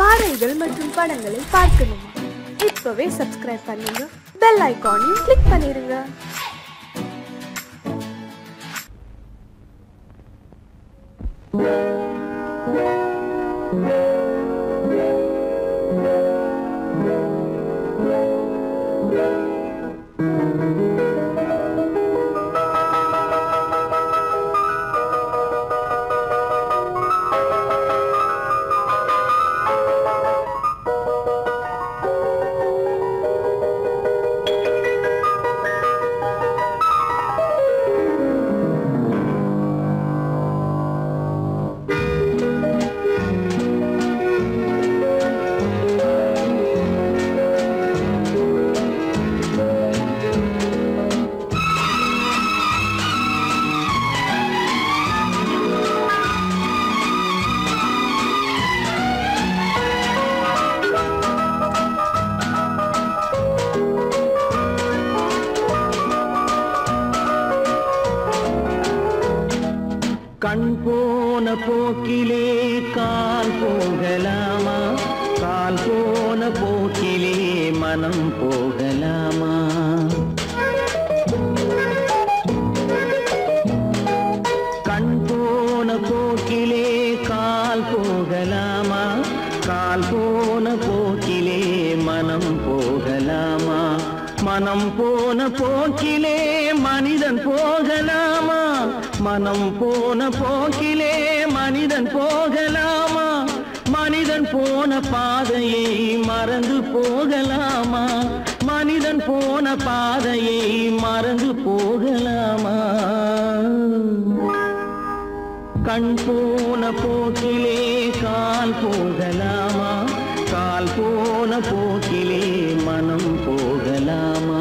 பாடல்கள் மற்றும் படங்களை பார்க்கணுமா? இப்பவே சப்ஸ்கிரைப் பண்ணுங்க, பெல் ஐகானையும் கிளிக் பண்ணிருங்க. கண் போன போக்கிலே கால் போகலாமா? கால் போன போக்கிலே மனம் போகலாமா? கண் போன போக்கிலே கால் போகலாமா? கால் போன போக்கிலே மனம் போகலாமா? மனம் போன போக்கிலே மனிதன் போகலாமா? மனம் போன போக்கிலே மனிதன் போகலாமா? மனிதன் போன பாதையை மறந்து போகலாமா? மனிதன் போன பாதையை மறந்து போகலாமா? கண் போன போக்கிலே கால் போகலாமா? கால் போன போக்கிலே மனம் போகலாமா?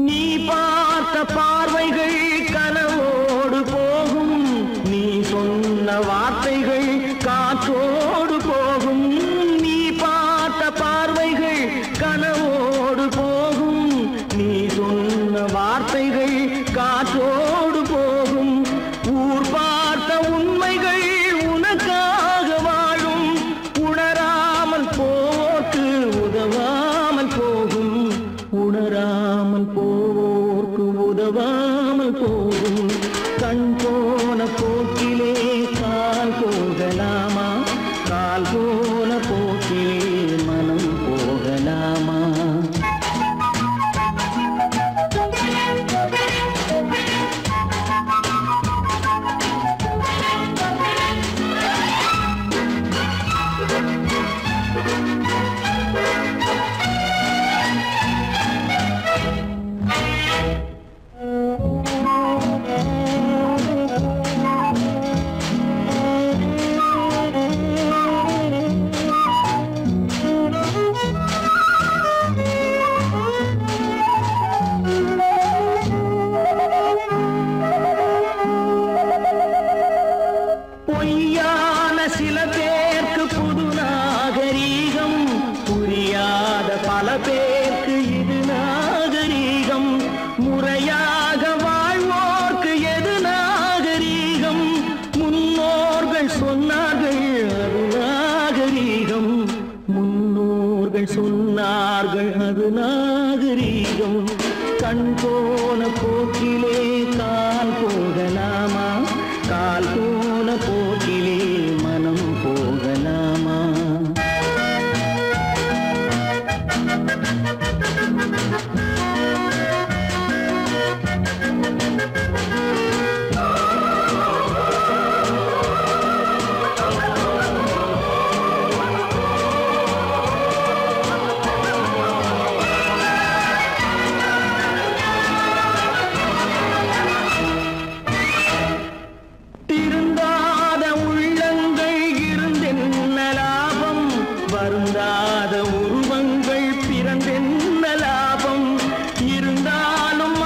நீ பார்த்த பார்வைகள் கனவோடு போகும், நீ சொன்ன வார்த்தைகள் காற்றோடு போகும். நீ பார்த்த பார்வைகள் கனவோடு போகும், நீ சொன்ன வார்த்தைகள் காற்றோடு போகும். ஊர் பார்த்த உண்மைகள் உனக்காக வாழும், உணராமல் போக்கு உதவாமல் போகும். உணராமல் போவோர்க்கு உதவாமல் போகும். கண் போன போக்கிலே கால் போகலாமா? கால் போன போக்கிலே மனம் போகலாமா? பொய்யான சில பேருக்கு புது நாகரீகம், புரியாத பல பேருக்கு இது நாகரீகம். முறையாக வாழ்வோர்க்கு எது நாகரீகம்? முன்னோர்கள் சொன்னார்கள் அது நாகரீகம். முன்னோர்கள் சொன்னார்கள் அது நாகரீகம். கண் போன போக்கிலே கால் போகலாமா? கால் போன போக்கிலே மனம் போகலாமா? வருந்தாத உருவங்கள் பிறந்தென்ன லாபம்? இருந்தாலும்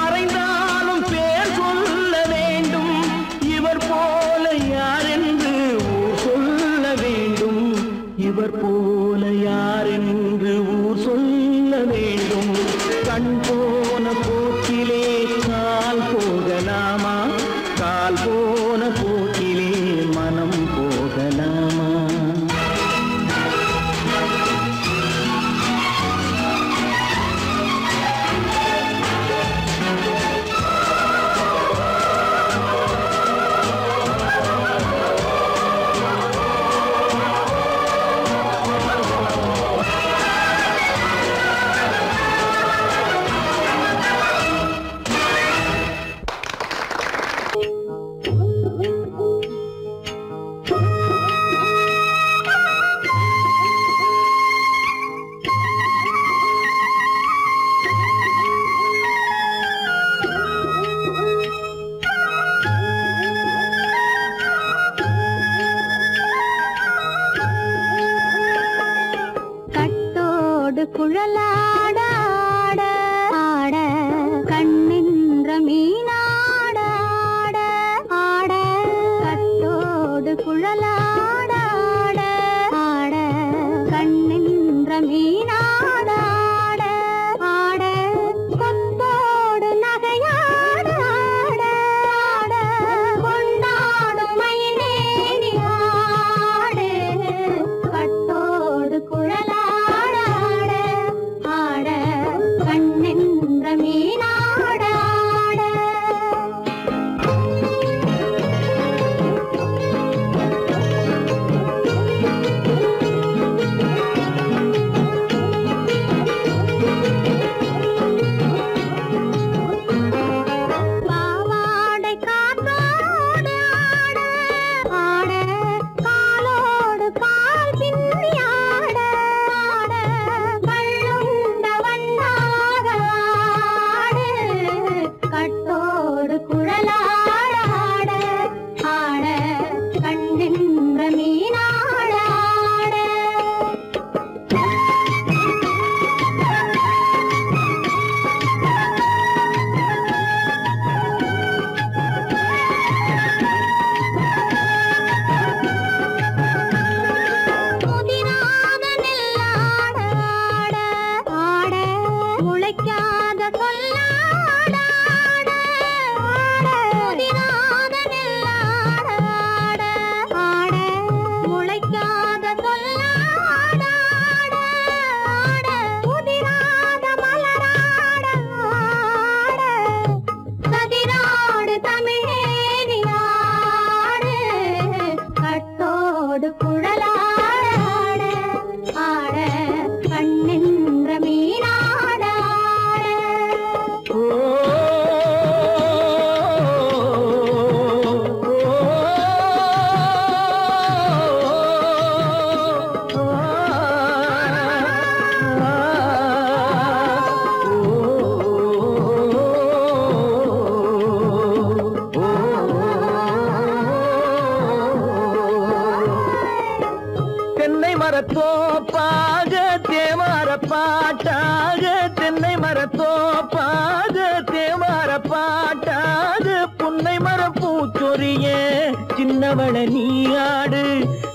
கண்டவள நீயாடு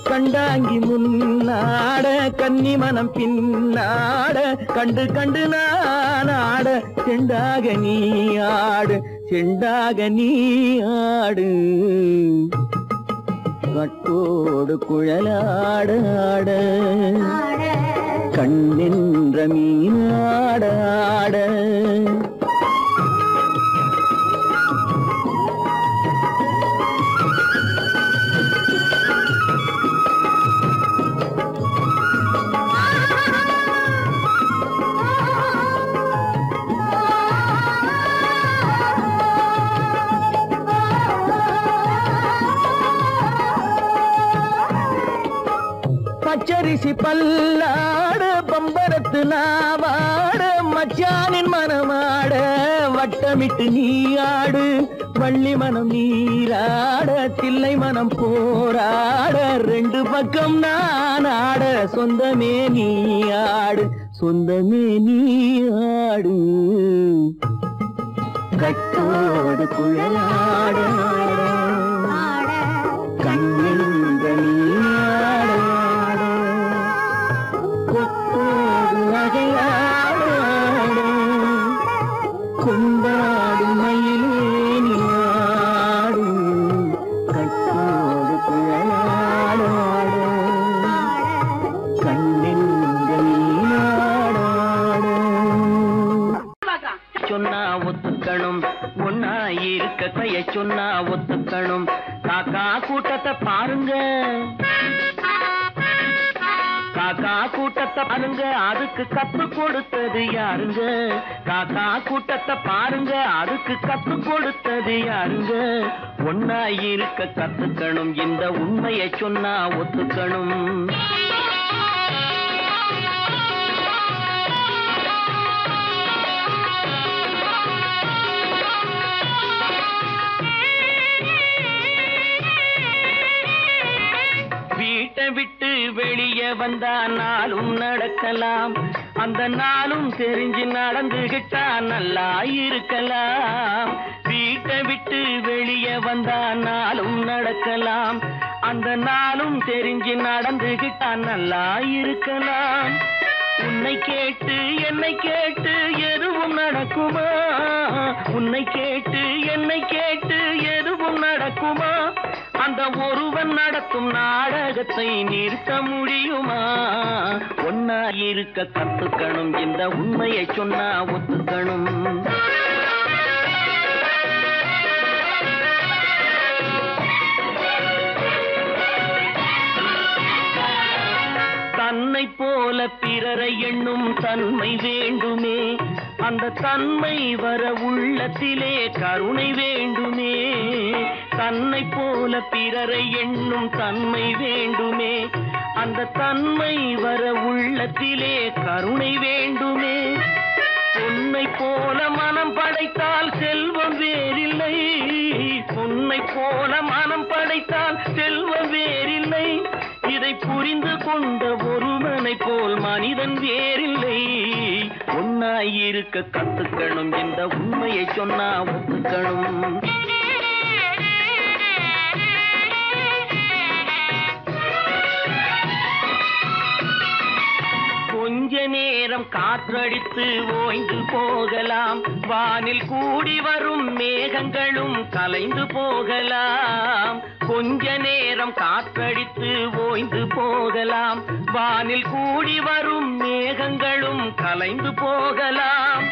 கண்டாங்கி முன்னாட கன்னி மனம் பின்னாட கண்டு கண்டு நானாட செண்டாக நீயாடு செண்டாக நீயாடு கட்டோடு குழலாடாட கண்ணென்ற மீனாடாட பச்சரிசி பல்லாட பம்பரத்து நாவாட மச்சானின் மனமாட வட்டமிட்டு நீயாடு வள்ளி மனம் நீராட தில்லை மனம் போராட ரெண்டு பக்கம் நானாட சொந்தமே நீயாடு சொந்தமே நீயாடு கட்டோடு குழலாட கண்ணென்ற நீயாட கொண்டாடு மயிலேனியாடு கட்டோடு குழலாடாடு கண்ணென்ற நீயாடாடு சொன்னா ஒத்துக்கணும் ஒன்னா இருக்க கைய சொன்னா ஒத்துக்கணும் காக்கா கூட்டத்தை பாருங்க காக்கா கூட்டத்தை பாருங்க அதுக்கு கத்து கொடுத்தது யாருங்க காக்கா கூட்டத்தை பாருங்க அதுக்கு கத்து கொடுத்தது யாருங்க ஒன்னா இருக்க கத்துக்கணும் இந்த உண்மையை சொன்னா ஒத்துக்கணும் வீட்டை விட்டு வெளியே வந்தா நாளும் நடக்கலாம் அந்த நாளும் தெரிஞ்சு நடந்துகிட்டா நல்லா இருக்கலாம் வீட்டை விட்டு வெளியே வந்தா நாளும் நடக்கலாம் அந்த நாளும் தெரிஞ்சு நடந்துகிட்டா நல்லா இருக்கலாம் உன்னை கேட்டு என்னை கேட்டு எதுவும் நடக்குமா உன்னை கேட்டு என்னை கேட்டு எதுவும் நடக்குமா அந்த ஒருவன் நடத்தும் நாடகத்தை நிறுத்த முடியுமா ஒன்னா இருக்க கத்துக்கணும் இந்த உண்மையை சொன்னா ஒத்துக்கணும் தன்னை போல பிறரை எண்ணும் தன்மை வேண்டுமே அந்த தன்மை வர உள்ளத்திலே கருணை வேண்டுமே தன்னை போல பிறரை எண்ணும் தன்மை வேண்டுமே அந்த தன்மை வர உள்ளத்திலே கருணை வேண்டுமே பொன்னை போல மனம் படைத்தால் செல்வம் வேறில்லை பொன்னை போல மனம் படைத்தால் செல்வம் வேறில்லை இதை புரிந்து கொண்ட ஒருவனை போல் மனிதன் வேறில்லை ஒன்னாயிருக்க கத்துக்கணும் இந்த உண்மையை சொன்னா ஒத்துக்கணும் கொஞ்ச நேரம் காற்றடித்து ஓய்ந்து போகலாம் வானில் கூடி வரும் மேகங்களும் கலைந்து போகலாம் கொஞ்ச நேரம் காற்றடித்து ஓய்ந்து போகலாம் வானில் கூடி வரும் மேகங்களும் கலைந்து போகலாம்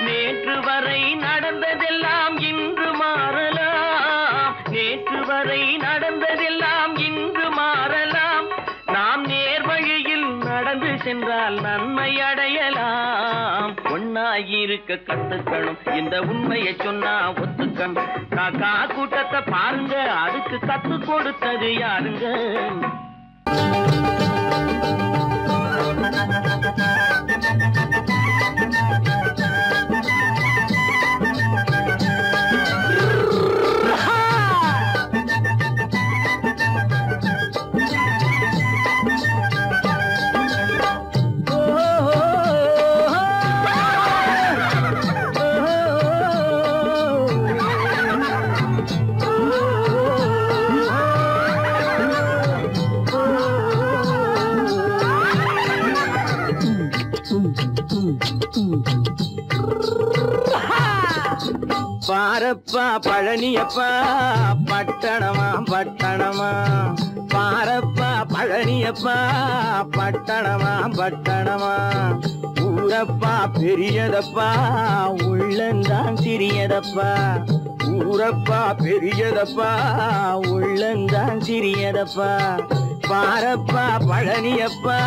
நேற்று வரை நடந்ததெல்லாம் இன்று மாறலாம் நேற்று வரை நடந்ததெல்லாம் இன்று மாறலாம் நாம் நேர்வழியில் நடந்து சென்றால் நன்மை அடையலாம் ஒன்னாயிருக்க கத்துக்கணும் இந்த உண்மையை சொன்னா ஒத்துக்கணும் காக்கா கூட்டத்தை பாருங்க அதுக்கு கத்து கொடுத்தது யாருங்க பாரப்பா பழனியப்பா பட்டணமா பட்டணமா பாரப்பா பழனியப்பா பட்டணமா பட்டணமா ஊரப்பா பெரியதப்பா உள்ளந்தான் சிறியதப்பா ஊரப்பா பெரியதப்பா உள்ளந்தான் சிறியதப்பா பாரப்பா பழனியப்பா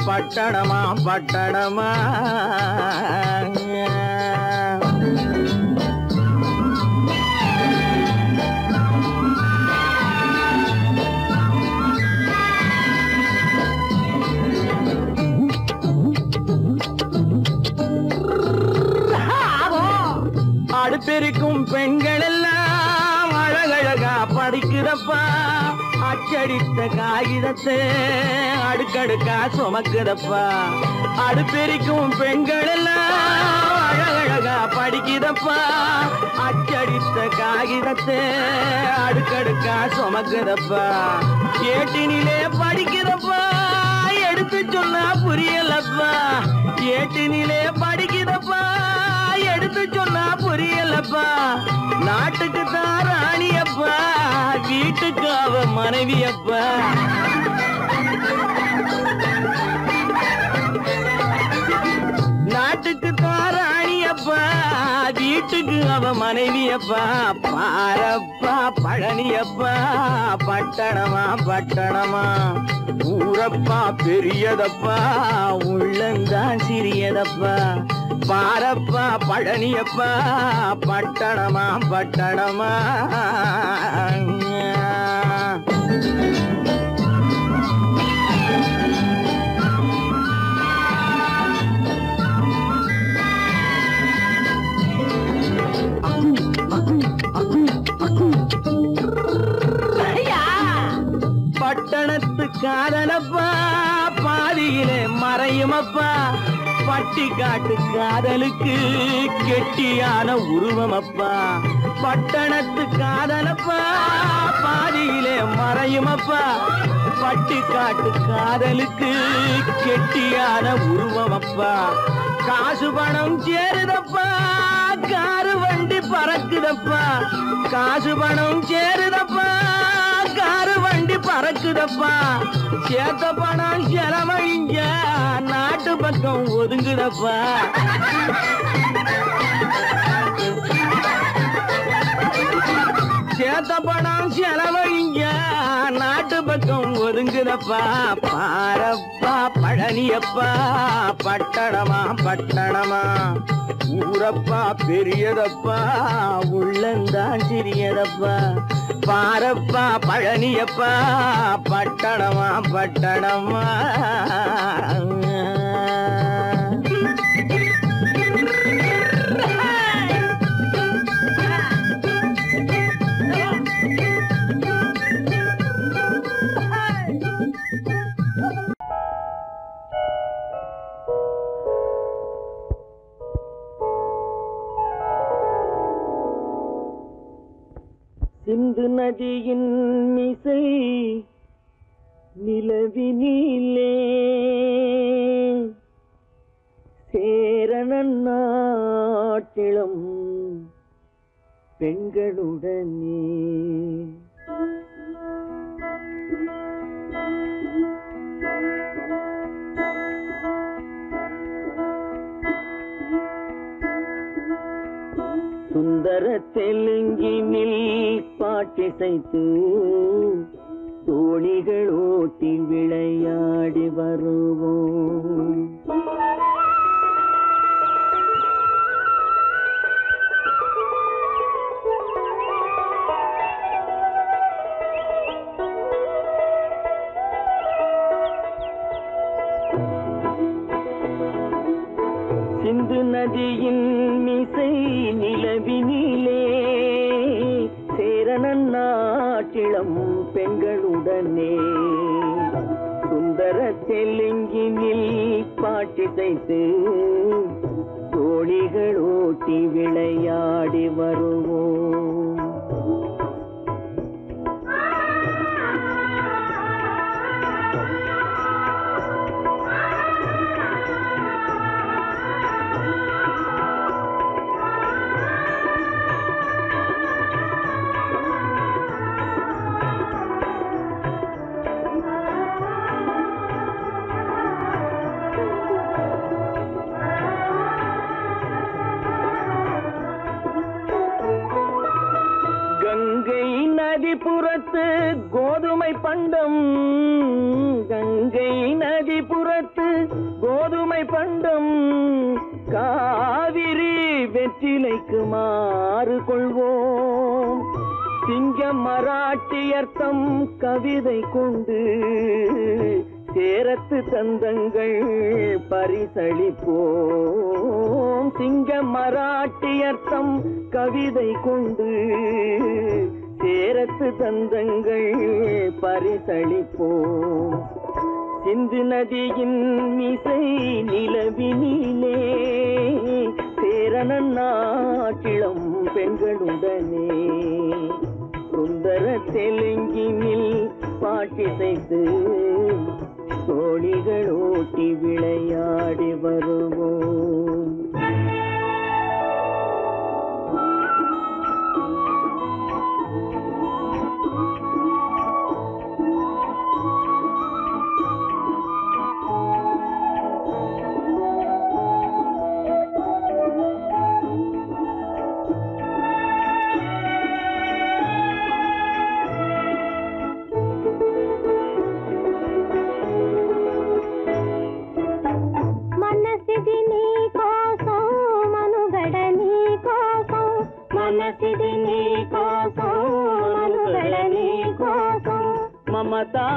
பட்டணமா பட்டணமா அடுப்பெருக்கும் பெண்கள் எல்லாம் அழகழகா படிக்கிறப்பா அச்சடித்த காகிதத்தை அடுக்கடுக்கா சுமக்குதப்பா அடுப்பெருக்கும் பெண்கள் எல்லாம் அழகழகா படிக்கிறப்பா அச்சடித்த காகிதத்தை அடுக்கடுக்கா சுமக்குதப்பா ஏட்டினிலே படிக்கிறப்பா எடுத்து சொன்னா புரியலப்பா ஏட்டினிலே படிக்கிறப்பா எடுத்து சொன்னா புரியலப்பா நாட்டுக்கு தான் ராணியப்பா வீட்டுக்கு அவ மனைவியப்பா நாட்டுக்கு தான் ராணியப்பா வீட்டுக்கு அவ மனைவியப்பா பாரப்பா பழனியப்பா பட்டணமா பட்டணமா ஊரப்பா பெரியதப்பா உள்ளந்தான் சிறியதப்பா பாரப்பா பழனியப்பா பட்டணமா பட்டணமா பட்டணத்து காதலப்பா பாதியிலே மறையுமப்பா பட்டி காட்டு காதலுக்கு கெட்டியான உருவமப்பா பட்டணத்து காதலப்பா பாதியிலே மறையுமப்பா பட்டி காட்டு காதலுக்கு கெட்டியான உருவமப்பா காசு பணம் சேருதப்பா காரு வண்டி பறக்குதப்பா காசு பணம் சேருதப்பா காரு வண்டி பறக்குதப்பா சேத்த பணம் செலவழிஞ்ச நாட்டு பக்கம் ஒதுங்குதப்பா சேத்த பணம் செலவழிஞ்ச நாட்டு பக்கம் ஒதுங்குதப்பா பாரப்பா பழனியப்பா பட்டணமா பட்டணமா ஊரப்பா பெரியதப்பா உள்ளந்தான் சிறியதப்பா பாரப்பா பழனியப்பா பட்டணமா பட்டணமா சிந்து நதியின் மிசை நிலவினிலே சேரணன் நாட்டிளம் பெண்களுடனே சுந்தர தெலுங்கினில் பாட்டிசைத்து தோணிகள் ஓட்டி விளையாடி வருவோம் சிந்து நதியின் மிசை நிலவினிலே சேரணன் நாட்டிளம் பெண்களுடனே சுந்தர தெலுங்கினில் பாட்டிசைத்து தோணிகள் ஓட்டி விளையாடி வருவோம் புறத்து கோதுமை பண்டம், கங்கை நதி புறத்து கோதுமை பண்டம், காவிரி வெற்றிலைக்கு மாறு கொள்வோம். சிங்க மராட்டியர்த்தம் கவிதை கொண்டு சேரத்து தந்தங்கள் பரிசளிப்போம். சிங்க மராட்டியர்த்தம் கவிதை கொண்டு சேரத்து தந்தங்கள் பரிசளிப்போம். சிந்து நதியின் மிசை நிலவினிலே சேரணன் நாட்டிளம் பெண்களுடனே சுந்தர தெலுங்கினில் பாட்டிசைத்து தோழிகள் ஓட்டி விளையாடி வருவோம்.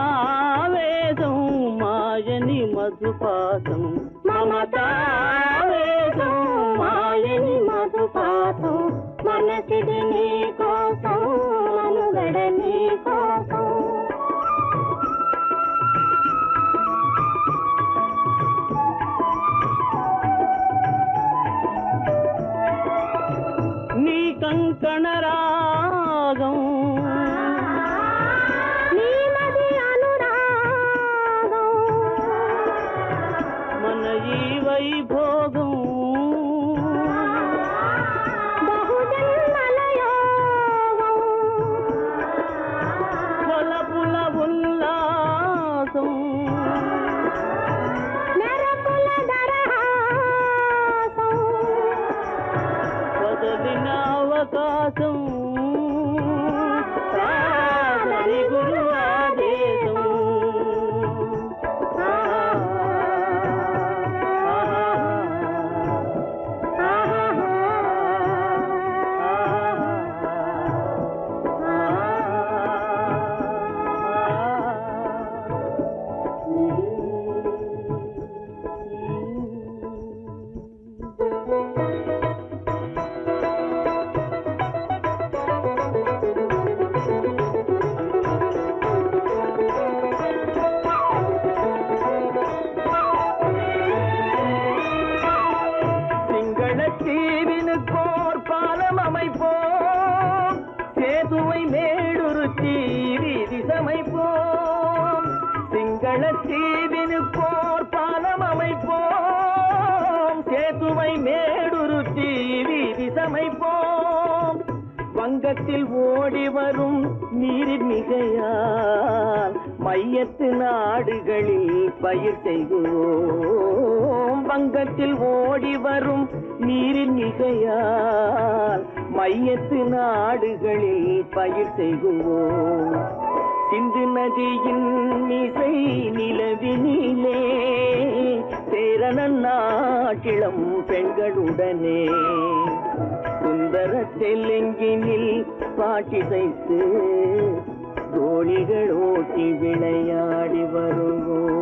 మమతావేదం మాయని మధుపాతం, మమతావేదం మాయని మధుపాతం, మనసిది నీ కోసం మనుగడ నీ కోసం. నీ కంకణ రాగం వైభోగం బహుజన్మలయోగం కొలపుల ఉల్లాసం మెరపుల దరహాసం వదలిన అవకాశం సాగరి గురు ఆదేశం. தீவினுக்கோர் பாலம் அமைப்போம், சேதுவை மேடுருத்தி வீதி சமைப்போம். சிங்கள தீவினுக்கோர் பாலம் அமைப்போம், சேதுவை மேடுருத்தி வீதி சமைப்போம். வங்கத்தில் ஓடி வரும் நீரின் மிகையால் மையத்து நாடுகளில் பயிர் செய்கிறோம். வங்கத்தில் ஓடி வரும் நீரின் மிகையால் மையத்து நாடுகளில் பயிர் செய்கிறோம். சிந்து நதியின் மிசை நிலவினிலே சேரணன் நாட்டிளம் பெண்களுடனே சுந்தர தெலுங்கினில் பாட்டிசைத்து தோழிகள் ஓட்டி விளையாடி வருவோம்.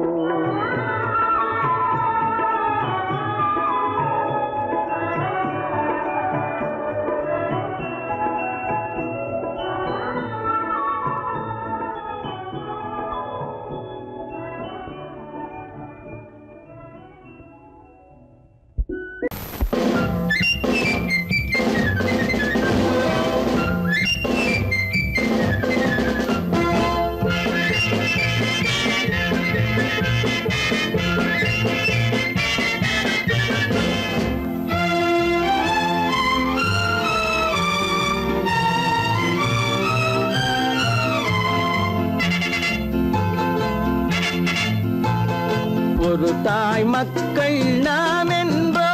ஒரு தாய் மக்கள் நாம் என்போம்,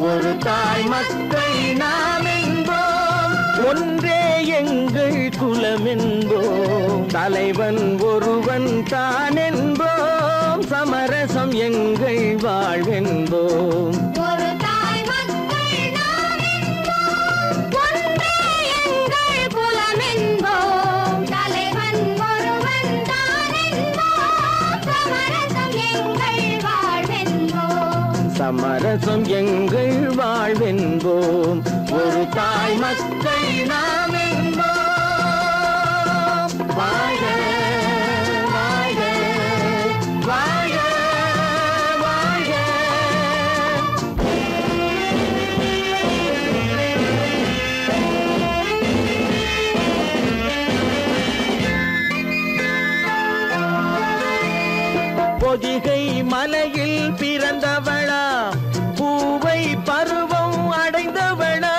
ஒரு தாய் மக்கள் நாம் என்போம், ஒன்றே எங்கள் குலம் என்போம், தலைவன் ஒருவன் தான் என்போம், சமரசம் எங்கள் வாழ்வென்போம். ஒரு தாய் மக்கள் நாம் என்போம், ஒன்றே எங்கள் குலம் என்போம், தலைவன் ஒருவன் தான் என்போம், சமரசம் எங்கள் வாழ்வென்போம். சமரசம் எங்கள் வாழ்வென்போம், ஒரு தாய் மக்கள் நாம் என்போம். வாழ்க வாழ்க வாழ்க வாழ்க. பொதிகை மலையில் பிறந்தவளா, பூவை பருவம் அடைந்தவளா,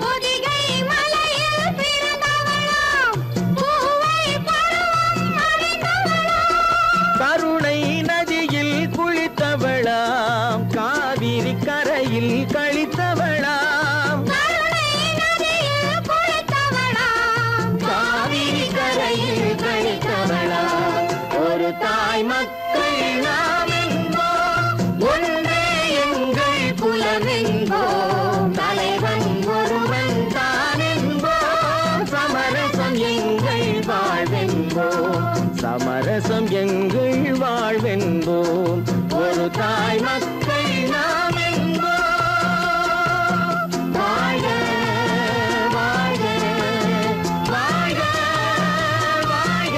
பொதிகை மலையில் பிறந்தவளாம், பூவை பருவம் அடைந்தவளாம், கருணை நதியில் குளித்தவளாம், காவிரி கரையில் கழித்தவளாம், கருணை நதியில் குளித்தவளாம், காவிரி கரையில் கழித்தவளாம். ஒரு தாய் மக்கள் நாம் என்போம், ஒன்றே எங்கள் குலம் என்போம், தலைவன் ஒருவன் தான் என்போம், சமரசம் எங்கள் வாழ்வென்போம், சமரசம் எங்கள் வாழ்வென்போம், ஒரு தாய் மக்கள் நாம் என்போம். வாழ்க வாழ்க வாழ்க வாழ்க.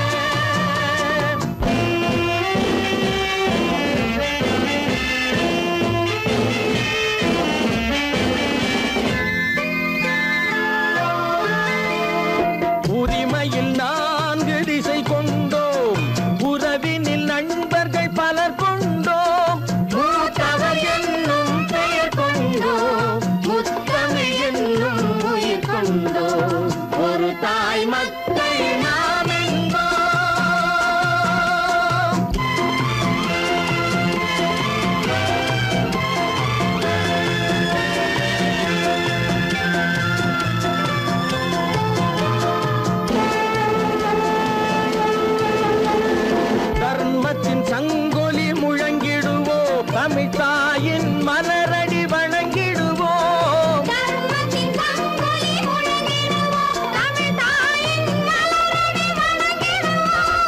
உரிமையில் 4 திசை கொண்டோம், உறவினில் நண்பர்கள் பலர் கொண்டோம், மூத்தவர் என்னும் பெயர் கொண்டோம், முத்தமிழ் என்னும் உயிர் கொண்டோம், ஒரு தாய் மக்கள் நாம் என்போம். தர்மத்தின் சங்கொலி முழங்கிடுவோம், தமிழ் தாயின் மலரடி வணங்கிடுவோம், தர்மத்தின் சங்கொலி முழங்கிடுவோம், தமிழ் தாயின் மலரடி வணங்கிடுவோம்,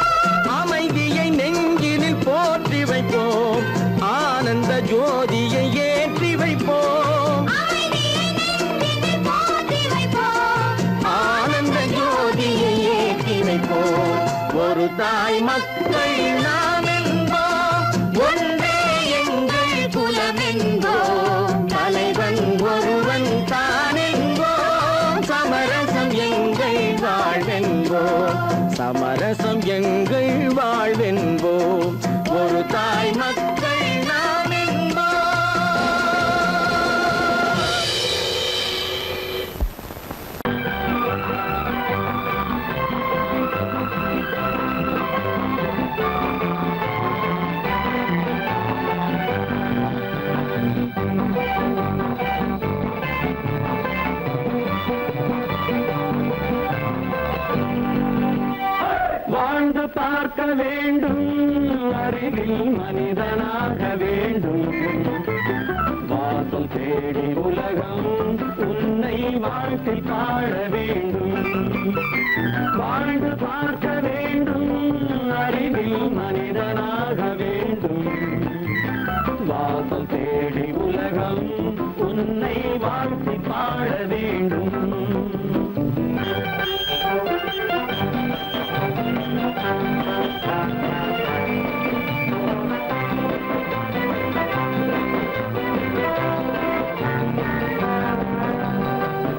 அமைதியை நெஞ்சினில் போற்றி வைப்போம், ஆனந்த ஜோதியை ஏற்றி வைப்போம், அமைதியை நெஞ்சினில் போற்றி வைப்போம், ஆனந்த ஜோதியை ஏற்றி வைப்போம், ஒரு தாய் மக்கள் நாம் என்போம், ஒன்றே எங்கள் குலம் என்போம், தலைவன் ஒருவன் தான் என்போம், சமரசம் எங்கள் வாழ்வென்போம், சமரசம் எங்கள் வாழ்வென்போம், ஒரு தாய் மக்கள் நாம் என்போம். வாழ்ந்து பார்க்க வேண்டும், அறிவில் மனிதனாக வேண்டும், வாசல் தேடி உலகம் உன்னை வாழ்த்தி பாட வேண்டும். வாழ்ந்து பார்க்க வேண்டும், அறிவில் மனிதனாக வேண்டும், வாசல் தேடி உலகம் உன்னை வாழ்த்தி பாட வேண்டும்.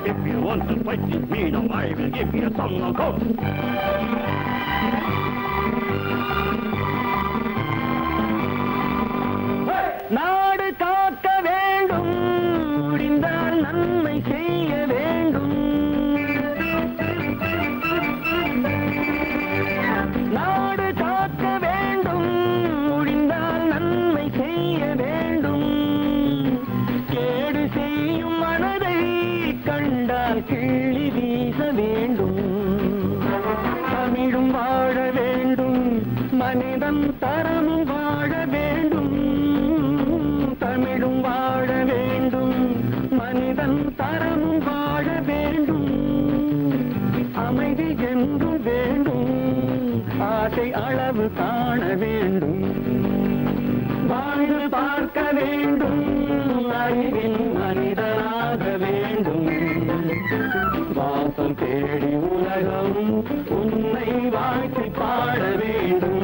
If you want to fight with me, now I will give you a song of hope. நாடு காக்க வேண்டும், முடிந்தால் நன்மை செய்ய வேண்டும், நாடு காக்க வேண்டும், முடிந்தால் நன்மை செய்ய வேண்டும், கேடு செய்யும் மனதை கண்டால் கிள்ளி வீச வேண்டும், அறமும் வாழ வேண்டும், அமைதி என்றும் வேண்டும், ஆசை அளவு காண வேண்டும், வாழ்ந்து பார்க்க வேண்டும், அறிவின் மனிதனாக வேண்டும், வாசல் தேடி உலகம் உன்னை வாழ்த்தி பாட வேண்டும்.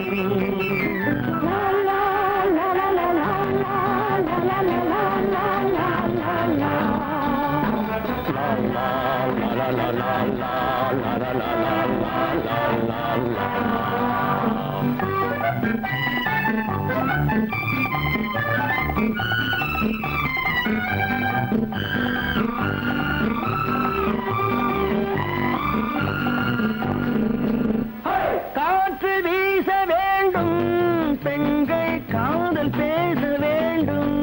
காற்று வீச வேண்டும், பெண்கள் காதல் பேச வேண்டும்,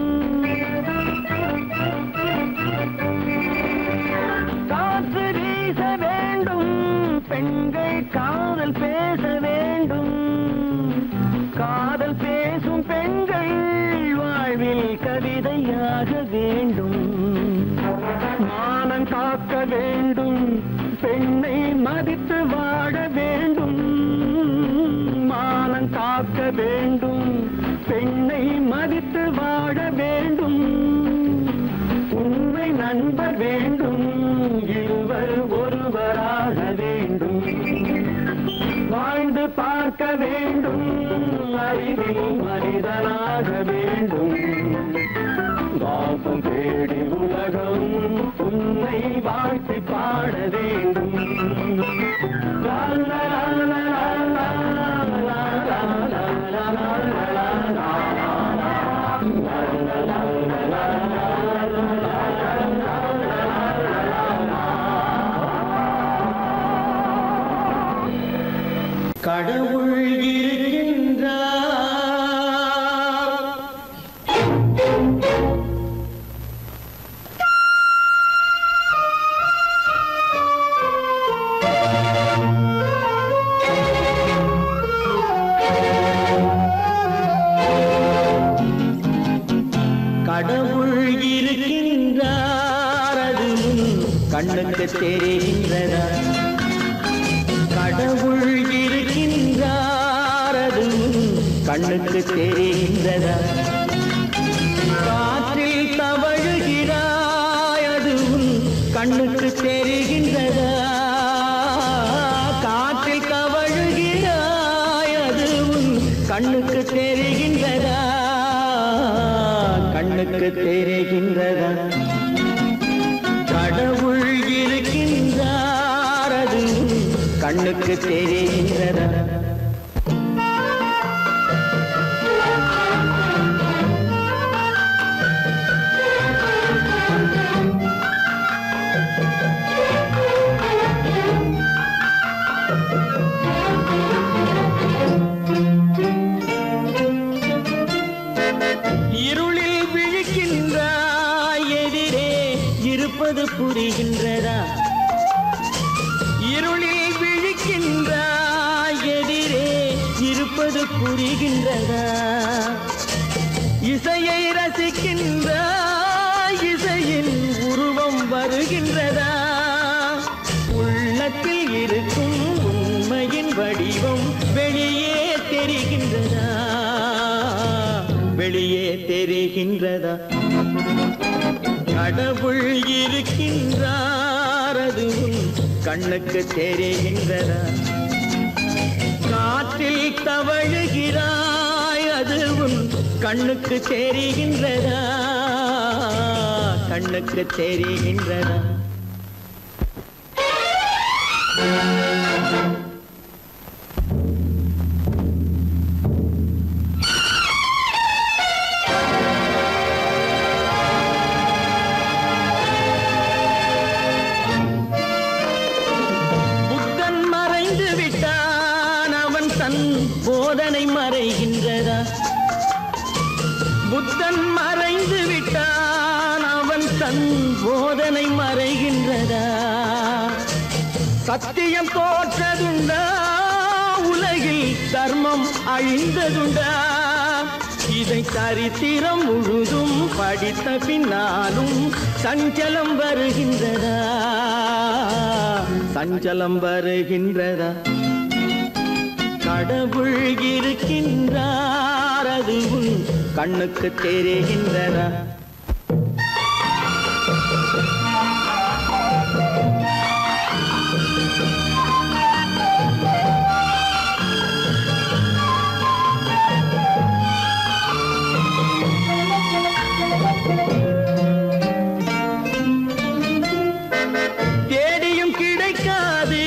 காற்று வீச வேண்டும், பெண்கள் காதல் பேச வேண்டும், காதல் பேசும் பெண்கள் வாழ்வில் கவிதையாக வேண்டும், மானம் காக்க வேண்டும், பெண்ணை மதித்து வாழ வேண்டும், மானம் காக்க வேண்டும், பெண்ணை மதித்து வாழ வேண்டும், உண்மை நண்பர் வேண்டும், இருவர் ஒருவராக வேண்டும், வாழ்ந்து பார்க்க வேண்டும், அறிவில் மனிதனாக வேண்டும், வாசம் தேடி உலகம் உன்னை வாழ்த்தி பாட வேண்டும். லா லா லா லா லா லா லா லா லா லா. கடவுள் இருக்கின்றார், கடவுள் இருக்கின்றார், அது கண்ணுக்கு தெரிகின்றதா? கடவுள் இருக்கின்றார், அது கண்ணுக்கு தெரிகின்றதா? காற்றில் தவழுகிறாய், அது கண்ணுக்கு தெரிகின்றதா? காற்றில் தவழுகிறாய், அது கண்ணுக்கு தெரிகின்றதா? கண்ணுக்கு தெரிகின்றதா? கடவுள் இருக்கின்றார், அது கண்ணுக்கு தெரிகின்றதா? இருளில் விழிக்கின்றாய், எதிரே இருப்பது புரிகின்றதா? இருளில் விழிக்கின்றாய், எதிரே இருப்பது புரிகின்றதா? இசையை ரசிக்கின்றாய், இசையின் உருவம் வருகின்றதா? உள்ளத்தில் இருக்கும் உண்மையின் வடிவம் வெளியே தெரிகின்றதா? வெளியே தெரிகின்றதா? கடவுள் இருக்கின்றார், அது கண்ணுக்கு தெரிகின்றதா? காற்றில் தவழுகிறாய், அது கண்ணுக்கு தெரிகின்றதா? கண்ணுக்கு தெரிகின்றதா? புத்தன் மறைந்து விட்டான், அவன் தன் போதனை மறைகின்றதா? புத்தன் மறைந்து விட்டான், அவன் தன் போதனை மறைகின்றதா? சத்தியம் தோற்றதுண்டா? உலகில் தர்மம் அழிந்ததுண்டா? இதை சரித்திரம் முழுதும் படித்த பின்னாலும் சஞ்சலம் வருகின்றதா, சஞ்சலம் வருகின்றதா? கடவுள் இருக்கின்றார், அது உன் கண்ணுக்கு தெரிகின்றதா? தேடியும் கிடைக்காது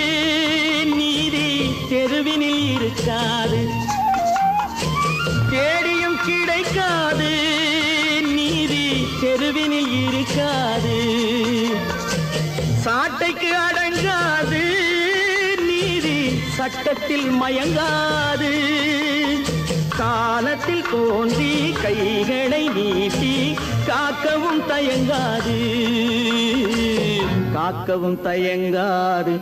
நீதி தெருவினில் இருக்காது, தேடியும் கிடைக்காது நீதி தெருவினில் இருக்காது. சாட்டைக்கு அடங்காது நீதி சட்டத்தில் மயங்காது. காலத்தில் தோன்றி கைகளை நீட்டி காக்கவும் தயங்காது, காக்கவும் தயங்காது.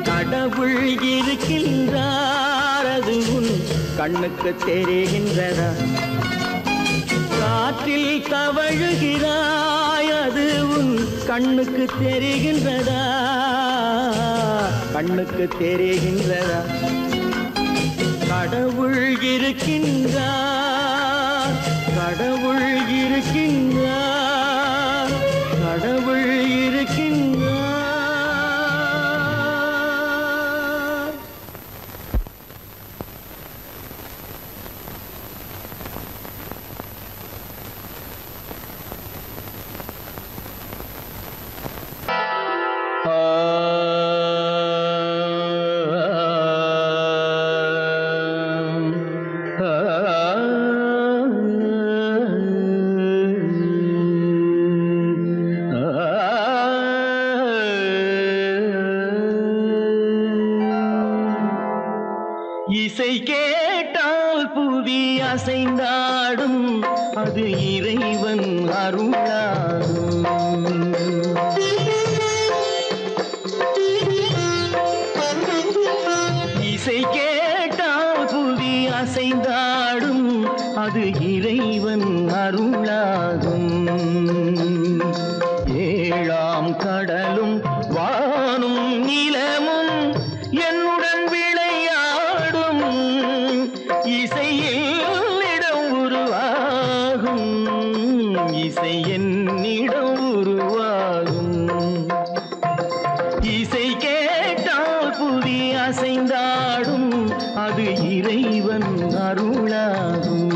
கடவுள் இருக்கின்றார், அது உன் கண்ணுக்கு தெரிகின்றதா? காற்றில் தவழுகிறாய், அது உன் கண்ணுக்கு தெரிகின்றதா, கண்ணுக்கு தெரிகின்றதா? கடவுள் இருக்கின்றார், கடவுள் இருக்கின்றார், கடவுள் இருக்கின்றார். இசை கேட்டால் புவி அசைந்தாடும், அது இறைவன் அருளாகும். இசை கேட்டால் புவி அசைந்தாடும், அது இறைவன் அருளாகும். ஏழாம் கடலும் வானும் நிலமும் என்னுடன் விளையாடும், இசையில் இடம் உருவாகும், இசை என்னிடம் உருவாகும். இசை கேட்டால் புவி அசைந்தாடும், அது இறைவன் அருளாகும்.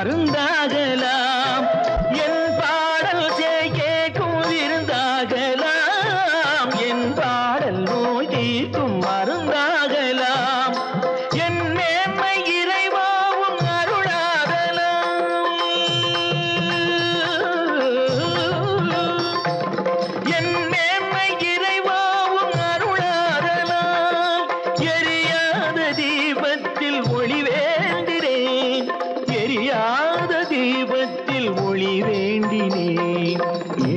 மருந்தாகலாம், என் பாடல் கேட்கும் விருந்தாகலாம், என் பாடல் நோய் தீர்க்கும் மருந்தாகலாம், என் மேன்மை இறைவாவும் அருளாகலாம், என் மேன்மை இறைவாவும் அருளாகலாம். எரியாத தீபத்தில் ஒளி வேண்டினேன், எரியாத தீபத்தில் ஒளி வேண்டினேன்.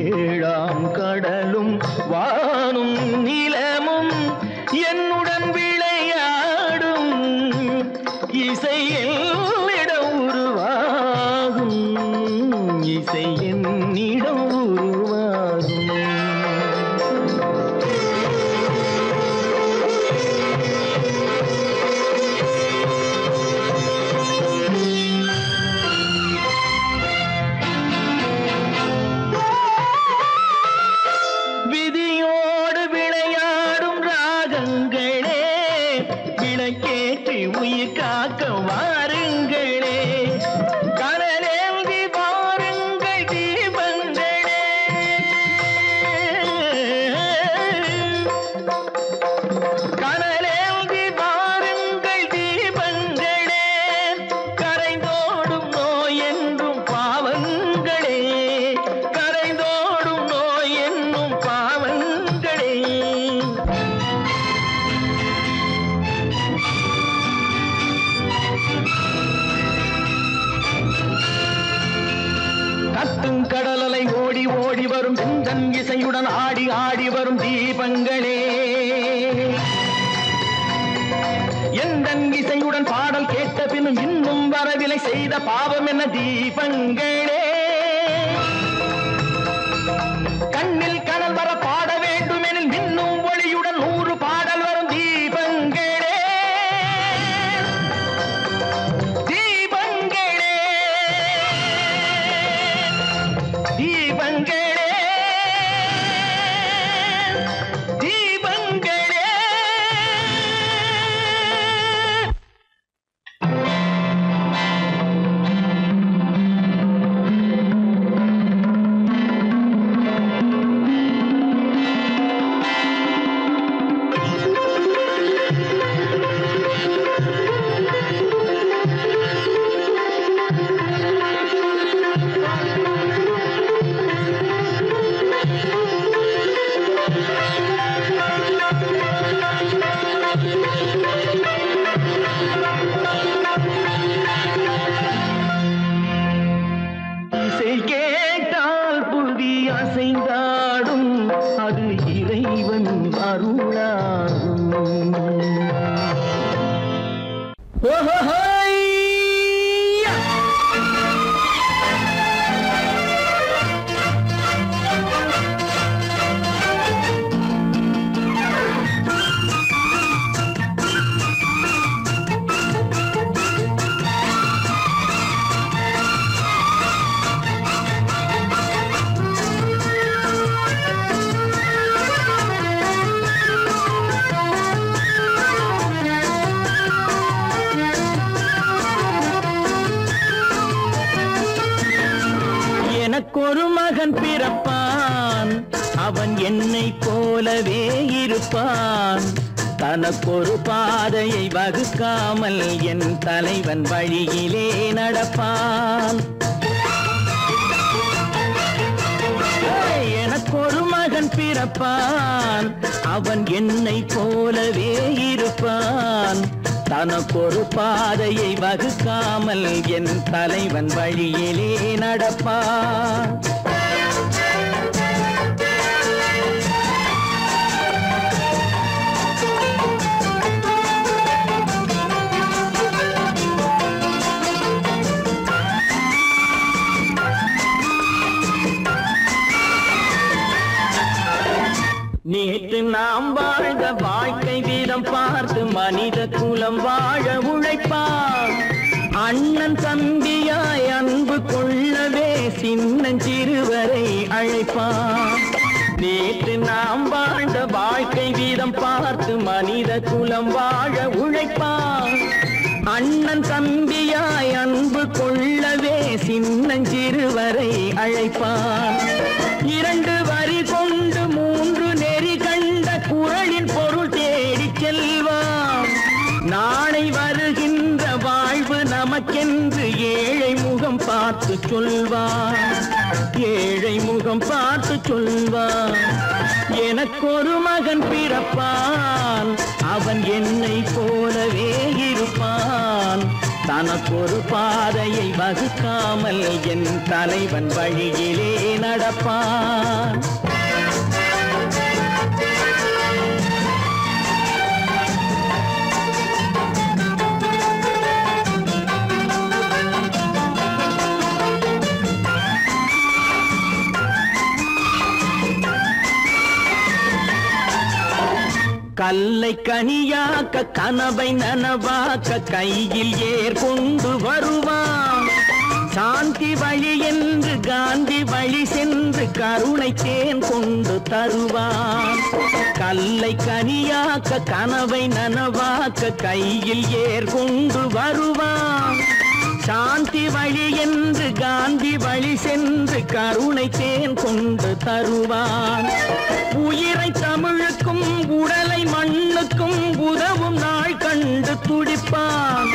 ஏழாம் கடலும் வானும் நிலமும் என்னுடன் விளையாடும், இசையில் இடம் உருவாகும், இசை என்னிடம் உருவாகும். விதியோடு விளையாடும் ராகங்களே, விளக்கேற்றி உயிர் காக்க வாருங்களே, கடலேந்தி வாருங்கள் தீபங்களே, பொங்கும் கடலலை ஓடி ஓடி வரும் சிந்தன் இசையுடன் ஆடி ஆடி வரும் தீபங்களே எந்தன் இசையுடன் பாடல் கேட்ட பின்னும் இன்னும் வரவில்லை செய்த பாவம் என்ன தீபங்களே கண்ணில் கடல் வர பாட வேண்டுமெனில் மின்னும் ஒளியுடன் 100 பாடல் வரும் தீபங்களே தீபங்களே தீபங்களே தீபங்களே இசை கேட்டால் புவி அசைந்தாடும் அது இறைவன் அருளாகும் ஓஹோஹோய்யா! எனக்கொரு மகன் பிறப்பான் அவன் என்னை போலவே இருப்பான் தனக்கொரு பாதையை வகுக்காமல் என் தலைவன் வழியிலே நடப்பான் எனக்கொரு மகன் பிறப்பான் அவன் என்னை போலவே இருப்பான் தனக்கொரு பாதையை வகுக்காமல் என் தலைவன் வழியிலே நடப்பான் நேற்று நாம் வாழ்ந்த வாழ்க்கை வீதம் பார்த்து மனித குலம் வாழ உழைப்பான் அண்ணன் தம்பியாய் அன்பு கொள்ளவே சின்னஞ்சிறுவரை அழைப்பான் நேற்று நாம் வாழ்ந்த வாழ்க்கை வீதம் பார்த்து மனித குலம் வாழ உழைப்பான் அண்ணன் தம்பியாய் அன்பு கொள்ளவே சின்னஞ்சிறுவரை அழைப்பான் 2 வரி கொண்டு 3 நெறி கண்ட குறளின் பொருள் தேடிச் செல்வான் நாளை வருகின்ற வாழ்வு நமக்கென்று ஏழை முகம் பார்த்து சொல்வான் ஏழை முகம் பார்த்து சொல்வான் எனக்கொரு மகன் பிறப்பான் அவன் என்னை போலவே இருப்பான் தனக்கொரு பாதையை வகுக்காமல் என் தலைவன் வழியிலே நடப்பான் கல்லை கனியாக்க கனவை நனவாக்க கையில் ஏர் கொண்டு வருவான் சாந்தி வழி என்று காந்தி வழி சென்று கருணை தேன் கொண்டு தருவான் கல்லை கனியாக்க கனவை நனவாக்க கையில் ஏர் கொண்டு வருவான் சாந்தி வழி என்று காந்தி வழி சென்று கருணை தேன் கொண்டு தருவான் உயிரை தமிழுக்கும் உடலை மண்ணுக்கும் உதவும் நாள் கண்டு துடிப்பான்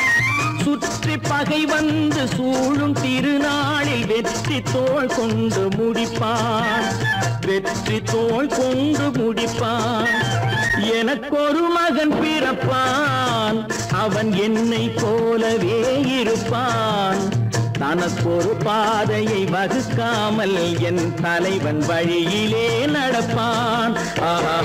சுற்றி பகை வந்து சூழும் திருநாளில் வெற்றி தோள் கொண்டு முடிப்பான் வெற்றி தோள் கொண்டு முடிப்பான் எனக்கொரு மகன் பிறப்பான் அவன் என்னை போலவே இருப்பான் தனக்கொரு பாதையை வகுக்காமல் என் தலைவன் வழியிலே நடப்பான். ஆஹா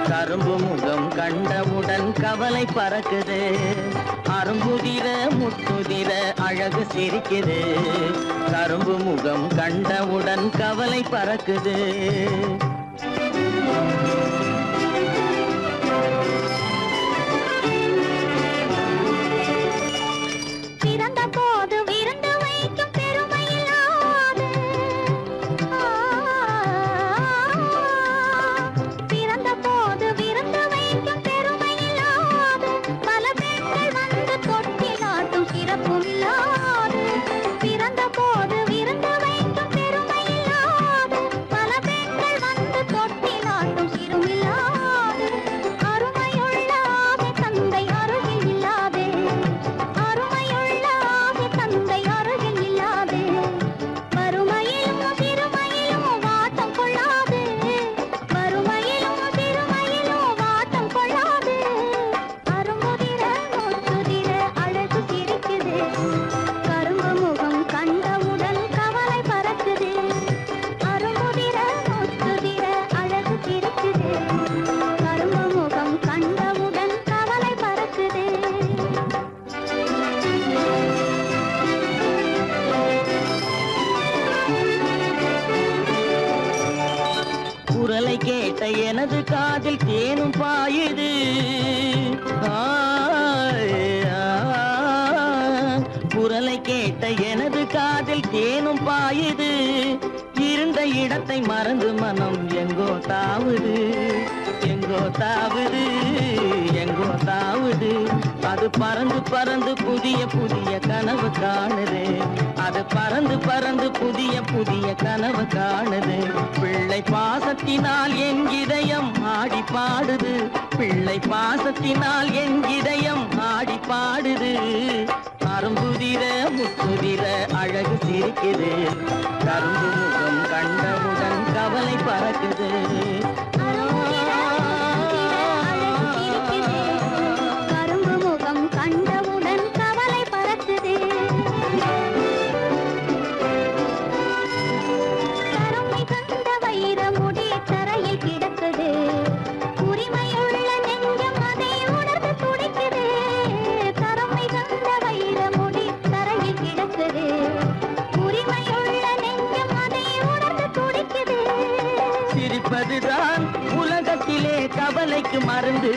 கரும்பு முகம் கண்டவுடன் கவலை பறக்குது. அரும்புதிர முத்துதிர அழகு சிரிக்குது. கரும்பு முகம் கண்டவுடன் கவலை பறக்குது. எனது காதில் தேனும் பாயுது. குரலை கேட்ட எனது காதில் தேனும் பாயுது. இருந்த இடத்தை மறந்து மனம் எங்கோ தாவுது, எங்கோ தாவுது, எங்கோ தாவுது. அது பறந்து பறந்து புதிய புதிய கனவு காணுது. அது பறந்து பறந்து புதிய புதிய கனவு காணுது. பிள்ளை பாசத்தினால் என் இதயம் ஆடி பாடுது. பிள்ளை பாசத்தினால் என் இதயம் ஆடி பாடுது. அரும்புதிர முத்துதிர அழகு சிரிக்குது. கரும்பு முகம் கண்டவுடன் கவலை பறக்குது. சிரிப்பதுதான் உலகத்திலே கவலைக்கு மருந்து.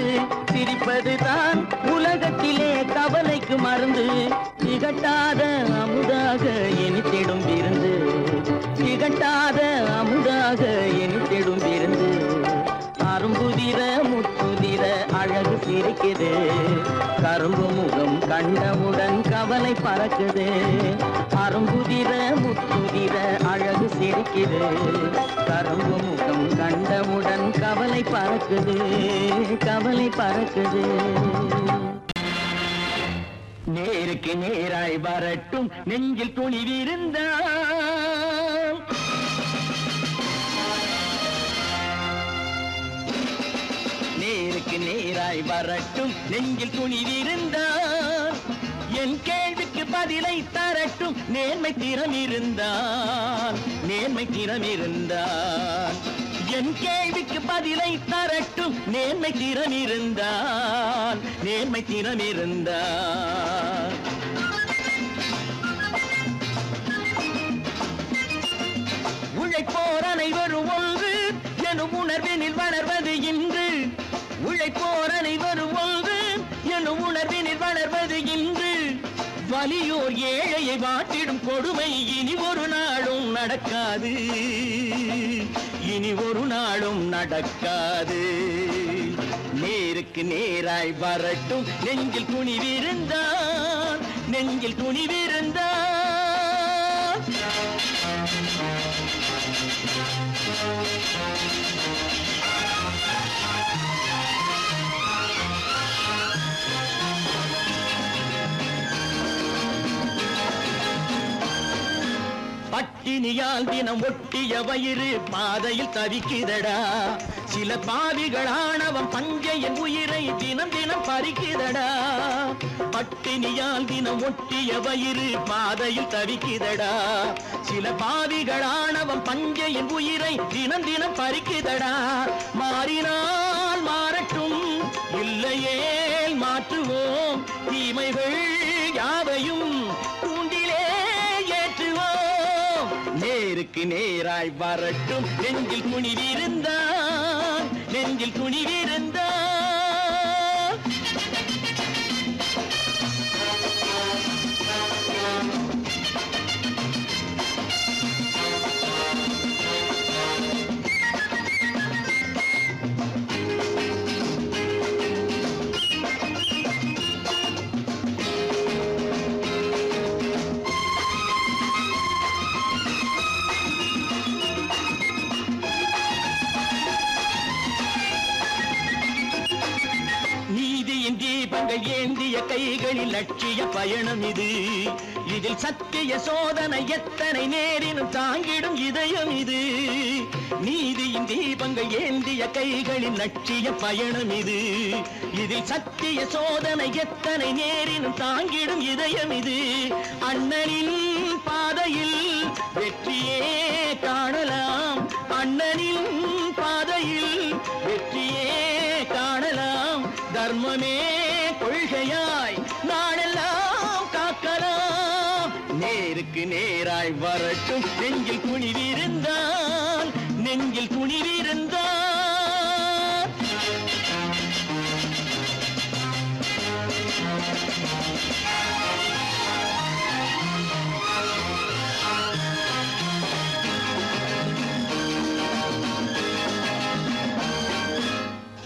சிரிப்பதுதான் உலகத்திலே கவலைக்கு மருந்து. திகட்டாத அமுதாக இனித்திடும் விருந்து. திகட்டாத அமுதாக இனித்திடும் விருந்து. அரும்புதிர முத்துதிர அழகு சிரிக்குது. கரும்பு முகம் கண்டவுடன் கவலை பறக்குது. அரும்புதிர முத்துதிர அழகு சிரிக்குது. கரும்பு முகம் கண்டவுடன் கவலை பறக்குது, கவலை பறக்குது. நேருக்கு நேராய் வரட்டும் நெஞ்சில் துணிவிருந்தால். நேருக்கு நேராய் வரட்டும் நெஞ்சில் துணிவிருந்தால். என் கேள்விக்கு பதிலை தரட்டும் நேர்மை திறம் இருந்தால். நேர்மை திறம் இருந்தால். என் கேள்விக்கு பதிலை தரட்டும் நேர்மை திறம் இருந்தால். நேர்மை திறம் இருந்தால். உழைப்போர் அனைவரும் ஒன்று எனும் உணர்வினில் வளர்வது இன்று. உழைப்போர் அனைவரும் ஒன்று எனும் உணர்வினில் வளர்வது இன்று. வலியோர் ஏழையை வாட்டிடும் கொடுமை இனி ஒரு நாளும் நடக்காது, இனி ஒரு நாளும் நடக்காது. நேருக்கு நேராய் வரட்டும், நெஞ்சில் துணிவிருந்தான், நெஞ்சில் துணிவிருந்தான். பட்டினியால் தினம் ஒட்டிய வயிறு பாதையில் தவிக்குதடா. சில பாவிகளானவன் பஞ்சையின் உயிரை தினம் தினம் பறிக்குதடா. பட்டினியால் தினம் ஒட்டிய வயிறு பாதையில் தவிக்குதடா. சில பாவிகளானவன் பஞ்சையின் உயிரை தினம் தினம் பறிக்குதடா. மாறினால் மாறட்டும், இல்லையே மாற்றுவோம், தீமைகள் யாவையும் தூண்டிலே ஏற்றுவோம். நேருக்கு நேராய் வரட்டும், நெஞ்சில் துணிவிருந்தான், நெஞ்சில் துணிவிருந்தான். தீபங்கள் ஏந்திய கைகளில் லட்சிய பயணம் இது. இதில் சத்திய சோதனை எத்தனை நேரினும் தாங்கிடும் இதயம் இது. நீதியின் தீபங்கள் ஏந்திய கைகளில் லட்சிய பயணம் இது. இதில் சத்திய சோதனை எத்தனை நேரினும் தாங்கிடும் இதயம் இது. அண்ணனின் பாதையில் வெற்றியே காணலாம், அண்ணனின் பாதையில் வெற்றியே காணலாம். தர்மமே கொள்கையாய் நாடெல்லாம் காக்கலாம். நேருக்கு நேராய் வரட்டும், நெஞ்சில் துணிவிருந்தான், நெஞ்சில் துணிவிருந்தான்.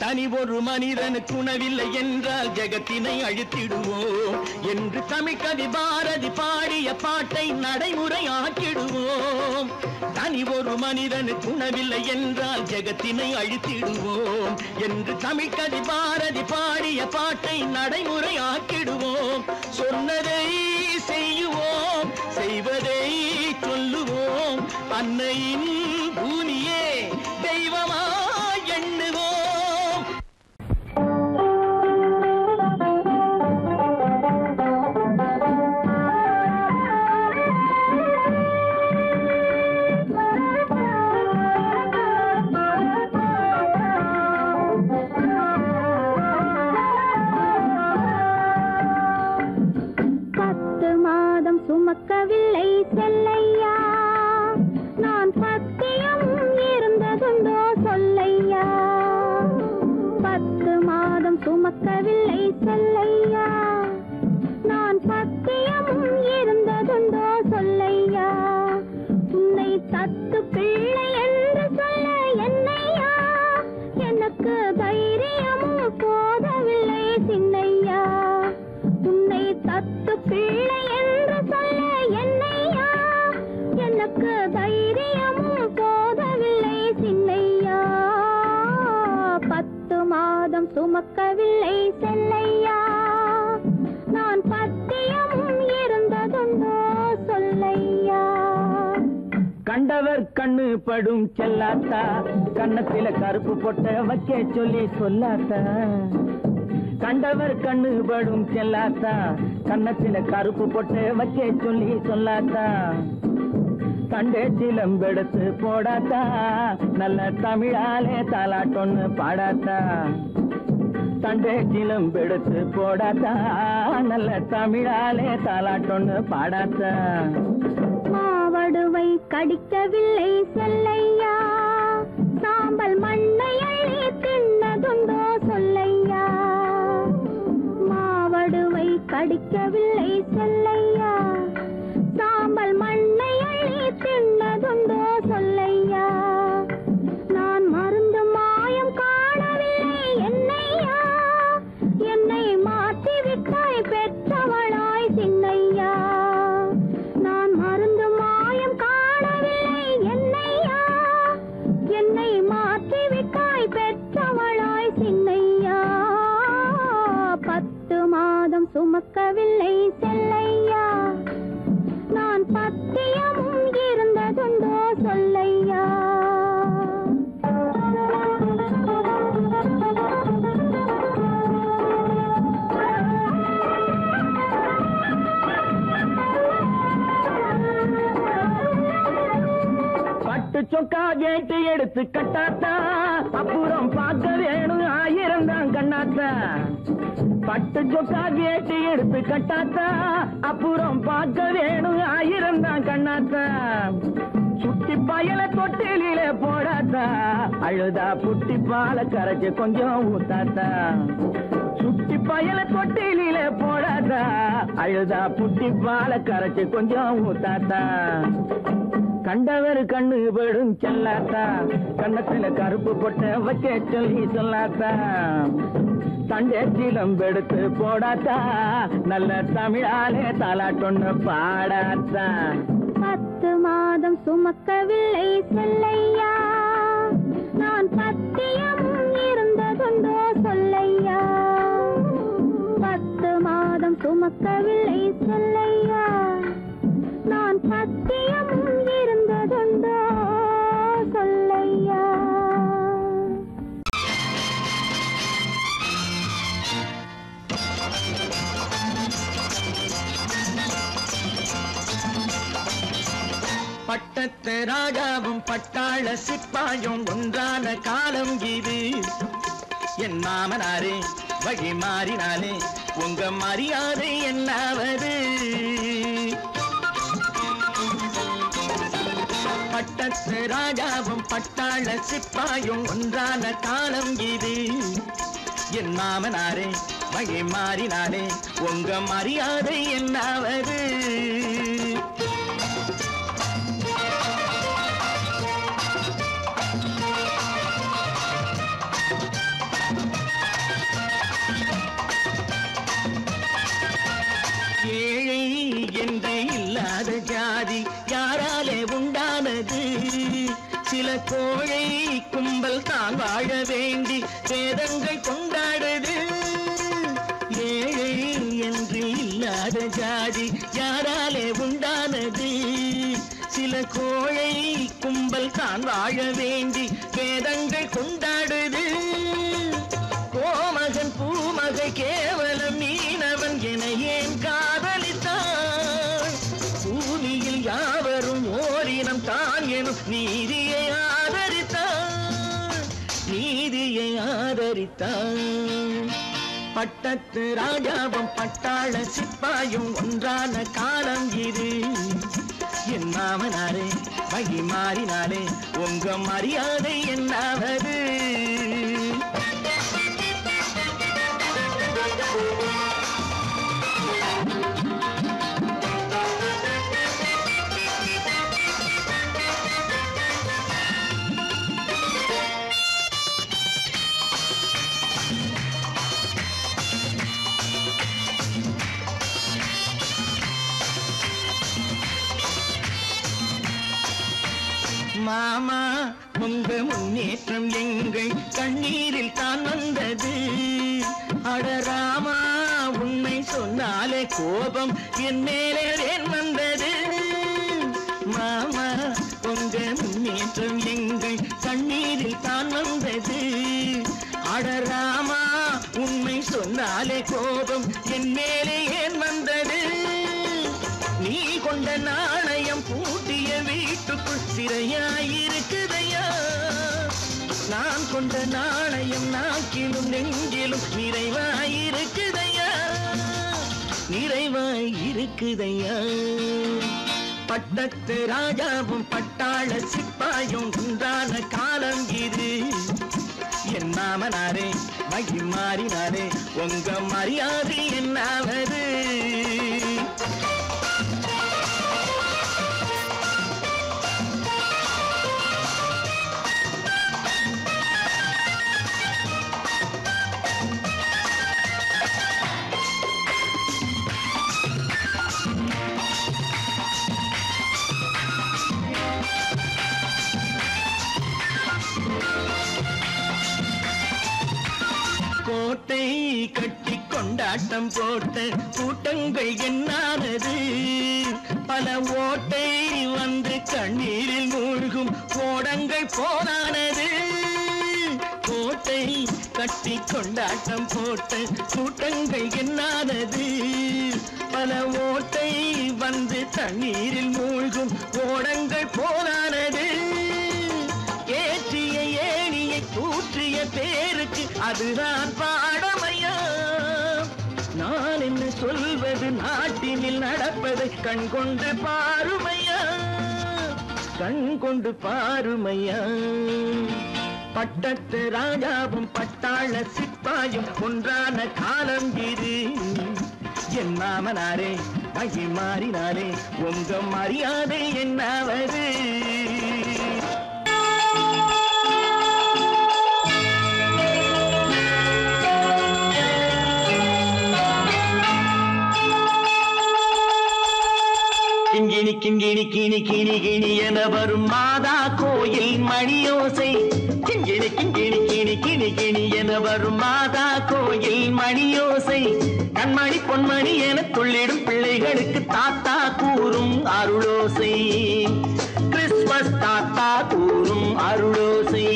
தனி ஒரு மனிதனுக்கு உணவில்லை என்றால் ஜெகத்தினை அழித்திடுவோம் என்று தமிழ்கவி பாரதி பாடிய பாட்டை நடைமுறையாக்கிடுவோம். தனி ஒரு மனிதனுக்கு உணவில்லை என்றால் ஜெகத்தினை அழித்திடுவோம் என்று தமிழ்கவி பாரதி பாடிய பாட்டை நடைமுறையாக்கிடுவோம். சொன்னதை செய்யுவோம், செய்வதை சொல்லுவோம், அன்னையின் பூமியே தெய்வமா எண்ணுவோம். சுமக்கவில்லை செல்லையா, நான் பத்தியம் இருந்ததுண்டோ சொல்லையா. 10 மாதம் சுமக்கவில்லை செல்லையா, நான் பத்தியம் இருந்ததுண்டோ சொல்லையா. உன்னை தத்து பிள்ளை என்று சொல்ல என்னையா, எனக்கு தைரியமும் போதவில்லை சின்னையா. உன்னை தத்து பிள்ளை என்று சொல்ல என்னையா, எனக்கு தைரியமும் போதவில்லை சின்னையா. 10 மாதம் சுமக்கவில்லை செல்லையா, நான் பத்தியம் இருந்ததுண்டோ சொல்லையா. கண்டவர் கண்ணு படும் செல்லாத்தா, கண்ணத்தில கருப்பு பொட்ட வைக்க சொல்லி சொல்லாத்தா. கண்டவர் கண்ணு படும் செல்லாத்தா, கண்ணத்தில கருப்பு பொட்ட வைக்க சொல்லி சொல்லாத்தா. கண்டே சிலம்பெடுத்து போடாத்தா, நல்ல தமிழாலே தாலாட்டொன்னு பாடாத்தா. கண்டே சிலம்பெடுத்து போடாத்தா, நல்ல தமிழாலே தாலாட்டொன்னு பாடாத்தா. மாவடுவை கடிக்கவில்லை செல்லையா, சாம்பல் மண்ணை அள்ளி தின்னதுண்டோ சொல்லையா. மாவடுவை கடிக்கவில்லை செல்லையா, சாம்பல் மண்ணை அள்ளி தின்னதுண்டோ சுமக்கவில்லை செல்லையா நான் பத்தியமும் இருந்ததுண்டோ சொல்லையா பட்டு சொக்கா கேட்டு எடுத்து கட்டாத்தா அப்புறம் பார்க்க வேணும் 1000 தான் கண்ணாத்தா பட்டு சொக்கா கேட்டு எடுத்து கட்டாத்தா அப்புறம் பார்க்க வேணும் 1000 தான் கண்ணாத்தா சுட்டி பயல தொட்டில போடாத்தா அழுதா புட்டி பால கரைச்சு கொஞ்சம் ஊத்தாத்தா சுட்டி பயல தொட்டில போடாத்தா அழுதா புட்டி பால கரைச்சு கொஞ்சம் ஊத்தாத்தா கண்டவர் கண்ணு படும் செல்லாத்தா கண்ணத்துல கருப்பு பொட்ட வைக்க சொல்லி சொல்லாத்தா தண்டேச்சிலம் எடுத்து போடாத்தா நல்ல தமிழாலே தாலாட்டொன்னு பாடாத்தா 10 மாதம் சுமக்கவில்லை செல்லையா நான் பத்தியமும் இருந்ததுண்டோ சொல்லையா 10 மாதம் சுமக்கவில்லை செல்லையா நான் பத்தியமும் இருந்ததுண்டோ சொல்லையா பட்டத்து ராஜாவும் பட்டாள சிப்பாயும் ஒன்றான காலம் இது என் மாமனாரே வழி மாறினாலே உங்க மரியாதை என்னாவது பட்டத்து ராஜாவும் பட்டாள சிப்பாயும் ஒன்றான காலம் இது என் மாமனாரே வழி மாறினாலே உங்க மரியாதை என்னாவது ஏழை என்றே இல்லாத ஜாதி யாராலே உண்டானது சில கோழை கும்பல் தான் வாழ வேண்டி வேதங்கள் கொண்டாடுது ஏழை என்று இல்லாத ஜாதி யாராலே உண்டானது சில கோழை கும்பல் தான் வாழ வேண்டி வேதங்கள் கொண்டாடுது கோமகன் பூமகை கேவலம் மீனவன் என ஏன் காதலித்தான் பூமியில் யாவரும் ஓரினம் தான் எனும் நீதியை ஆதரித்தான் பட்டத்து ராஜாவும் பட்டாள சிப்பாயும் ஒன்றான காலம் இது என் மாமனாரே வழி மாறினாலே உங்க மரியாதை என்னாவது மாமா உங்க முன்னேற்றம் எங்கள் கண்ணீரில் தான் வந்தது அடராமா உண்மை சொன்னாலே கோபம் என் மேலே ஏன் வந்தது மாமா உங்க முன்னேற்றம் எங்கள் கண்ணீரில் தான் வந்தது அடராமா உண்மை சொன்னாலே கோபம் என் மேலே ஏன் வந்தது நீ கொண்ட நாணயம் பூட்டிய வீட்டுக்குள் சிறையாயிருக்குதையா நான் கொண்ட நாணயம் நாக்கிலும் நெஞ்சிலும் நிறைவாயிருக்குதையா பட்டத்து ராஜாவும் பட்டாள சிப்பாயும் ஒன்றான காலம் இது என் மாமனாரே வழி மாறினாரே உங்க மரியாதை என்னாவது கோட்டை கட்டி கொண்டாட்டம் போட்ட கூட்டங்கள் என்னானது பல ஓட்டை வந்து கண்ணீரில் மூழ்கும் ஓடங்கள் போனானது கோட்டை கட்டி கொண்டாட்டம் போட்ட கூட்டங்கள் என்னானது பல ஓட்டை வந்து தண்ணீரில் மூழ்கும் ஓடங்கள் போனானது ஏற்றிய ஏணியை தூற்றிய பேருக்கு அதுதான் பாடமையா நான் என்ன சொல்வது நாட்டினில் நடப்பதை கண் கொண்டு பாருமையா கண் கொண்டு பாருமையா பட்டத்து ராஜாவும் பட்டாள சிப்பாயும் ஒன்றான காலம் இது என் மாமனாரே மகி மாறினாரே உங்க மரியாதை என்னாவது கிங்கிணி கிங்கிணி கிணி கிணி கிணி என வரும் மாதா கோயில் மணியோசை கிங்கிணி கிங்கிணி கிணி கிணி கிணி என வரும் மாதா கோயில் மணியோசை கண்மணி பொன்மணி என துள்ளிடும் பிள்ளைகளுக்கு தாத்தா கூறும் அருளோசை கிறிஸ்துமஸ் தாத்தா கூறும் அருளோசை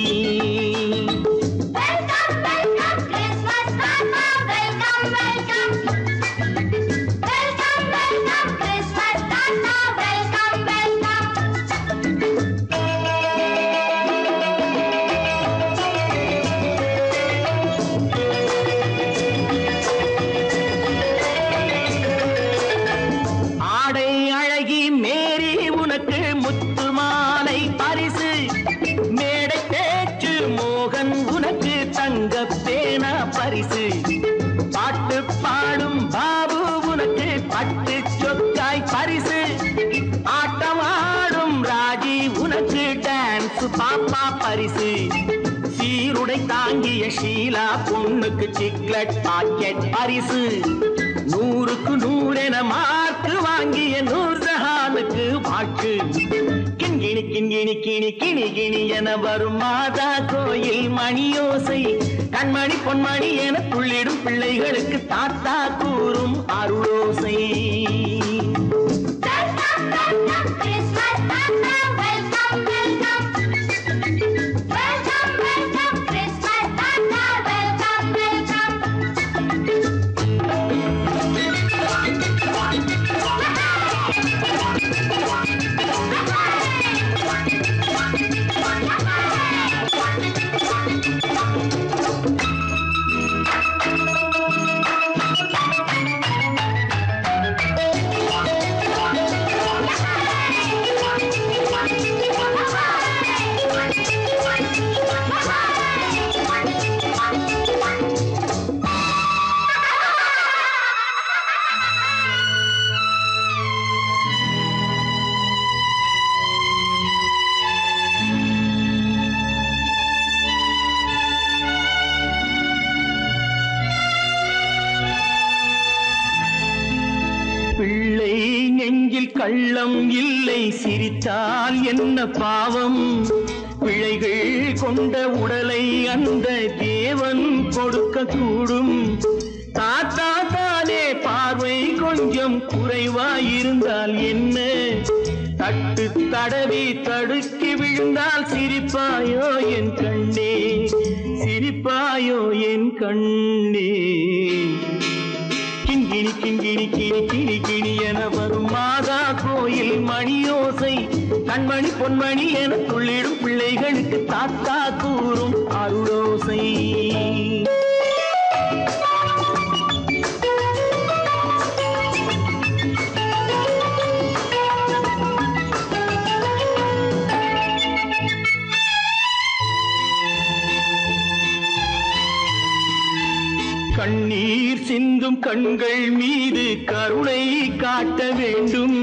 பரிசு பாட்டு பாடும் பாபு உனக்கு பட்டு சொக்காய் பரிசு ஆட்டம் ஆடும் ராஜி உனக்கு டான்ஸ் பாப்பா பரிசு சீருடை தாங்கிய ஷீலா பொண்ணுக்கு சிக்லெட் பாக்கெட் பரிசு 100க்கு 100 என மார்க்கு வாங்கிய நூர்ஜஹானுக்கு வாழ்த்து கிண்கிணி கிண்கிணி கிணி கிணி கிணி என வரும் மாதா கோயில் மணியோசை கண்மணி பொன்மணி என துள்ளிடும் பிள்ளைகளுக்கு தாத்தா கூறும் அருளோசை கள்ளம் இல்லை சிரித்தால் என்ன பாவம் பிழைகள் கொண்ட உடலை அந்த தேவன் கொடுக்க கூடும் தாத்தா தானே பார்வை கொஞ்சம் குறைவாயிருந்தால் என்ன தட்டு தடவி தடுக்கி விழுந்தால் சிரிப்பாயோ என் கண்ணே சிரிப்பாயோ என் கண்ணே கிண்கிணி கிண்கிணி கிணி கிணி கிணி என வரும் மாதா கோயில் மணியோசை கண்மணி பொன்மணி என துள்ளிடும் பிள்ளைகளுக்கு தாத்தா கூறும் அருளோசை கண்ணீர் சிந்தும் கண்கள் மீது கருணை காட்ட வேண்டும்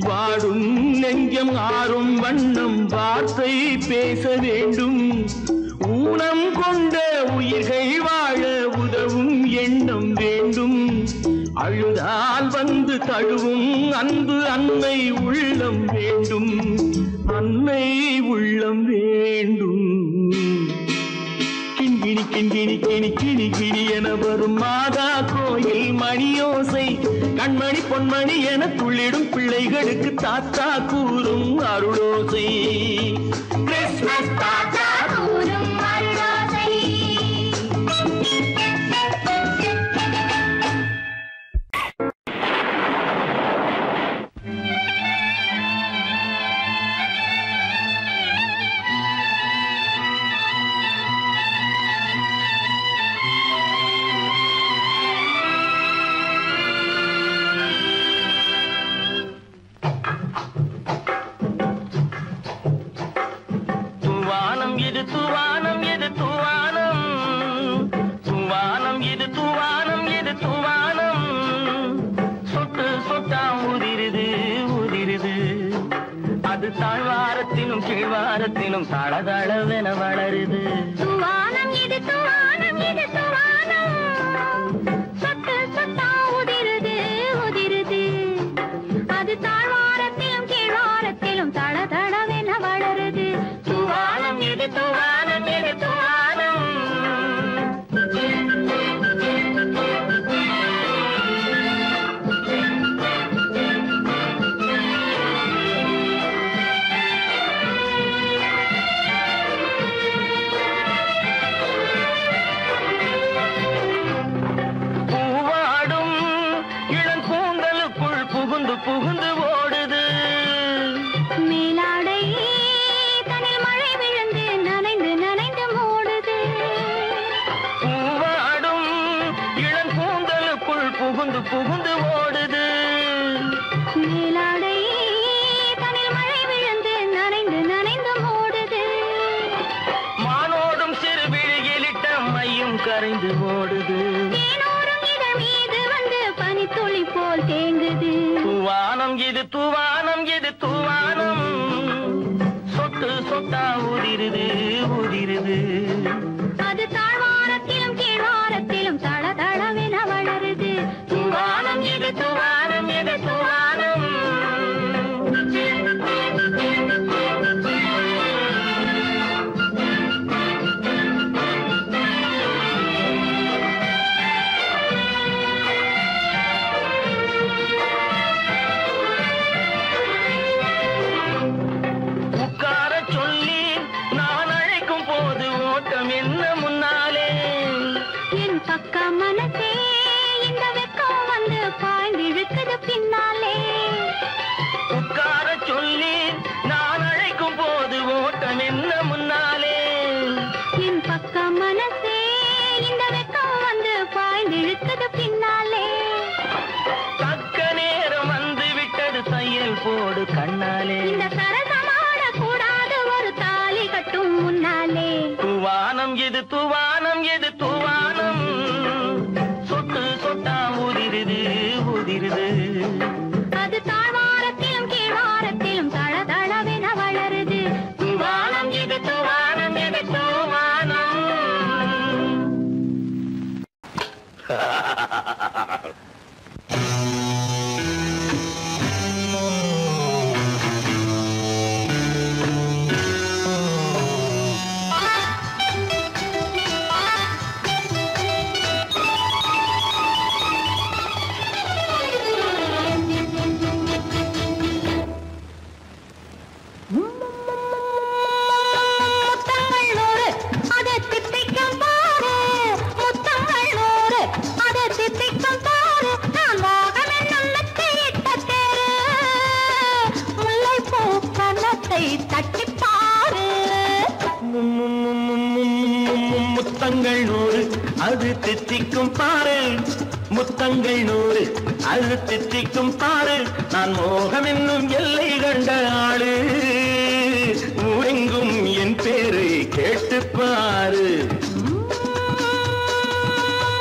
வாடும் நெஞ்சம் ஆறும் வண்ணம் வார்த்தை பேச வேண்டும் ஊனம் கொண்ட உயிர்கள் வாழ உதவும் எண்ணம் வேண்டும் அழுதால் வந்து தழுவும் அன்பு அன்னை உள்ளம் வேண்டும் அன்னை உள்ளம் வேண்டும் கிண்கிணி கிண்கிணி கிணி கிணி கிணி கிணி என வரும் மாதா கோயில் மணியோசை கண்மணி பொன்மணி என துள்ளிடும் பிள்ளைகளுக்கு தாத்தா கூறும் அருளோசை கிறிஸ்மஸ் தாத்தா கூறும் அருளோசை. தூவானம் எது தூவானம், தூவானம் எது தூவானம், எது தூவானம், சொட்டு சொட்டா உதிருது உதிருது, அது தாழ்வாரத்திலும் கீழ்வாரத்திலும் தளதளவென வளருது. தூவானம் இது தூவானம் இது தூவானம், சொட்டு சொட்டா உதிருது உதிருது, அது தாழ்வாரத்திலும் கீழ்வாரத்திலும் தளதளவென வளருது. தூவானம் எது தூவானம், எது தூவானம். பூவாடும் இளங்கூந்தலுக்குள் புகுந்து புகுந்து ஓடுது, மேலாடை தனில் மழை விழுந்து நனைந்து நனைந்து மூடுது. பூவாடும் இளங்கூந்தலுக்குள் புகுந்து புகுந்து ஓடுது, மேலாடை தனில் மழை விழுந்து நனைந்து நனைந்து மூடுது. மானோடும் சிறு விழியிலிட்ட மையும் கரைந்து ஓடுது. தேனோரும் இதழ் மீது வந்து பனித்துளி போல் தேங்குது. தூவானம் இது தூவானம் எது தூவானம், சொட்டு சொட்டா உதிருது உதிருது, அது தாழ்வாரத்திலும் கீழ்வாரத்திலும் தளதளவென வளருது. தூவானம் இது தூவானம் எது தூவானம். உட்கார சொல்லி நான் அழைக்கும் போது ஓட்டம் என்ன முன்னாலே, என் பக்க மனசே இந்த வெக்கம் வந்து பாய்ந்திழுக்குது பின்னாலே. உட்கார சொல்லி நான் அழைக்கும் போது ஓட்டம் என்ன முன்னாலே, என் பக்க மனசே இந்த வெக்கம் வந்து பாய்ந்திழுக்குது பின்னாலே. தக்க நேரம் வந்து விட்டது தையல் போடு கண்ணாலே, இந்த சரசமாட கூடாது ஒரு தாலி கட்டும் முன்னாலே. தூவானம் எது தூவானம் எது தூவானம், சொட்டு சொட்டா உதிருது உதிருது, அது தாழ்வாரத்திலும் கீழ்வாரத்திலும் தளதளவென வளருது. தூவானம் எது தூவானம் எது தூவானம். முத்தங்கள் நூறு அதை தித்திக்கும் பாரு, முத்தங்கள் நூறு அதை தித்திக்கும் பாரு, நான் மோகம் என்னும் மெத்தையிட்ட தேரு, முல்லைப்பூ கன்னத்தை தட்டிப் பாரு. முத்தங்கள் நூறு அது தித்திக்கும் பாரு, முத்தங்கள் நூறு அது தித்திக்கும் பாரு, நான் மோகம் என்னும் எல்லை கண்ட ஆளு, ஊரெங்கும் என் பேரை கேட்டு பாரு.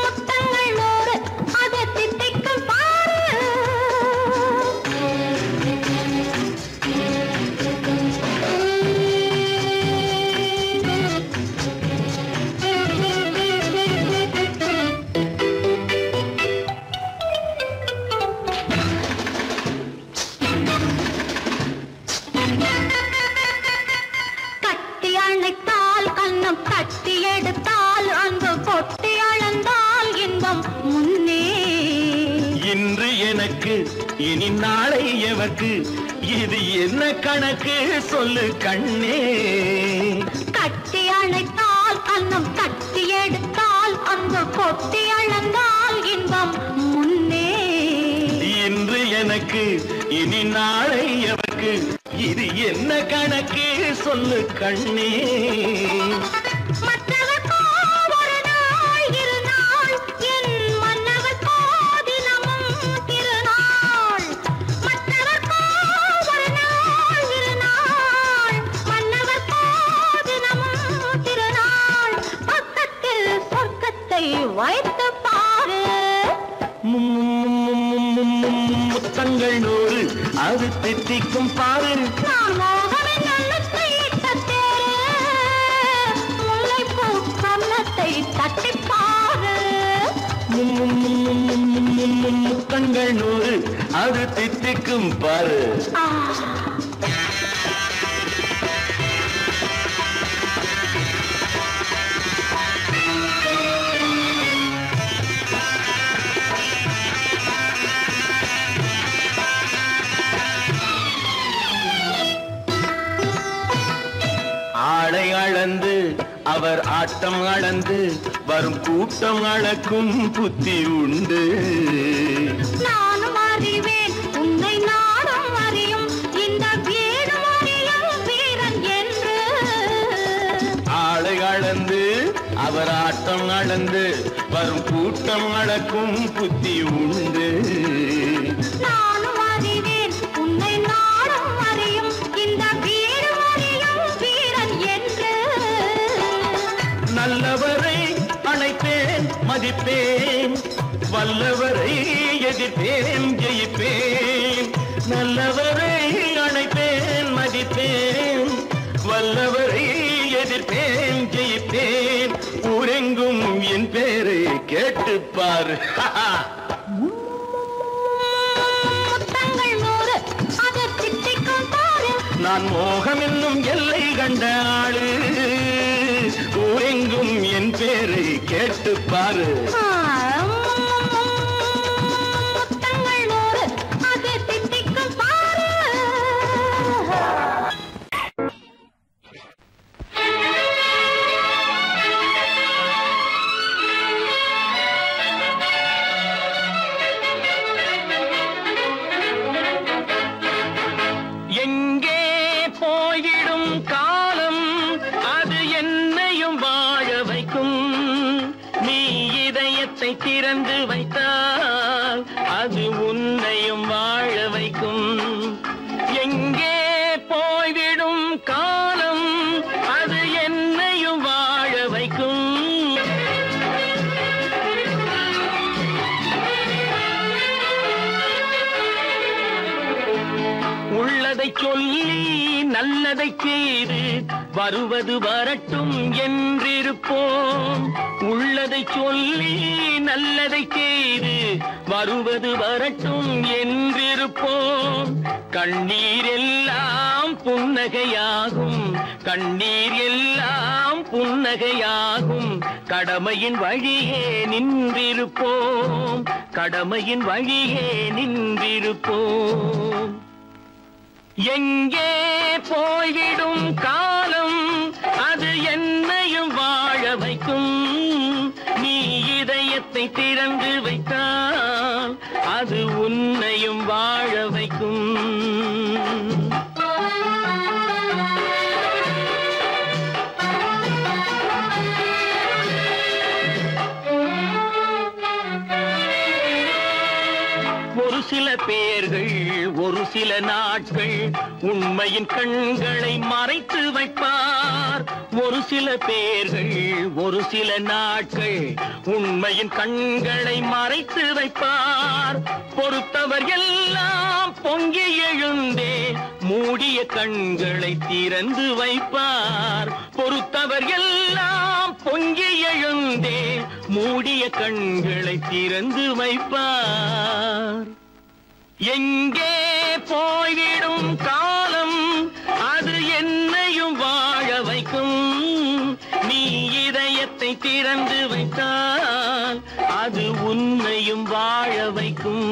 முத்தங்கள் நூறு அதை தித்திக்கும் பாரு. கட்டி அணைத்தால் கண்ணம் இனி நாளை எவர்க்கு இது என்ன கணக்கு சொல்லு கண்ணே. கட்டி அழைத்தால் அன்னம் கட்டி எடுத்தால் அந்த கொட்டி அளந்தால் இன்பம் முன்னே. இன்று எனக்கு இனி நாளை எவர்க்கு இது என்ன கணக்கு சொல்லு கண்ணே. வைத்து பாரு முத்தங்கள் 100 அது தித்திக்கும் பாரு. நான் மோகமின் நல்லத்தை தட்டேன் முல்லைப்பூ கன்னத்தை தட்டிப்பாரு. முத்தங்கள் 100 அது தித்திக்கும் பாரு. ஆளை அளந்து அவர் ஆட்டம் அளந்து வரும் கூட்டம் அளக்கும் புத்தி உண்டு. நானும் அறிவேன் உன்னை நாடும் அறியும் இந்த வீடு அறியும் வீரன் என்று. ஆளை அளந்து அவர் ஆட்டம் அளந்து வரும் கூட்டம் அளக்கும் புத்தி உண்டு. நானும் அறிவேன் உன்னை நாடும் அறியும் இந்த வீடு அறியும் வீரன் என்று. நல்லவரை அணைப்பேன் மதிப்பேன் வல்லவரை எதிர்ப்பேன் ஜெயிப்பேன். நல்லவரை அணைப்பேன் மதிப்பேன் வல்லவரை எதிர்ப்பேன் ஜெயிப்பேன். ஊரெங்கும் என் பேரை கேட்டுப்பார். முத்தங்கள் 100 அதை திட்டிக்கும் பாரு. நான் மோகம் என்னும் எல்லை கண்ட ஆளு. ஊரெங்கும் என் பேரை கேட்டுப்பாரு. முத்தங்கள் 100 அதை திட்டிக்கும் பாரு. எங்கே போயிடும் காலம் அது என்னையும் வாழ வைக்கும். நீ இதயத்தை திறந்து வைத்தால் அது உன்னையும் வாழ வைக்கும். எங்கே போய்விடும் காலம் அது என்னையும் வாழ வைக்கும். உள்ளதை சொல்லி நல்லதை செய்து வருவது வரட்டும் என்றிருப்போம். உள்ளதை சொல்லி நல்லதை செய்து வருவது வரட்டும் என்றிருப்போம். கண்ணீர் எல்லாம் புன்னகையாகும் கண்ணீர் எல்லாம் புன்னகையாகும். கடமையின் வழியே நின்றிருப்போம் கடமையின் வழியே நின்றிருப்போம். எங்கே போய்விடும் காலம் அது என்னையும் வாழ வைக்கும். நீ இதயத்தை திறந்து வைத்தால் அது உன்னையும் வாழ வைக்கும். ஒரு சில பேர்கள் ஒரு சில நாட்கள் உண்மையின் கண்களை மறைத்து வைப்பார். ஒரு சில பேர்கள் ஒரு சில நாட்கள் உண்மையின் கண்களை மறைத்து வைப்பார். பொறுத்தவர் எல்லாம் பொங்கி எழுந்தே மூடிய கண்களை திறந்து வைப்பார். பொறுத்தவர் எல்லாம் பொங்கி எழுந்தே மூடிய கண்களை திறந்து வைப்பார். எங்கே போய்விடும் காலம் அது என்னையும் வாழ வைக்கும். நீ இதயத்தை திறந்து வைத்தால் அது உன்னையும் வாழ வைக்கும்.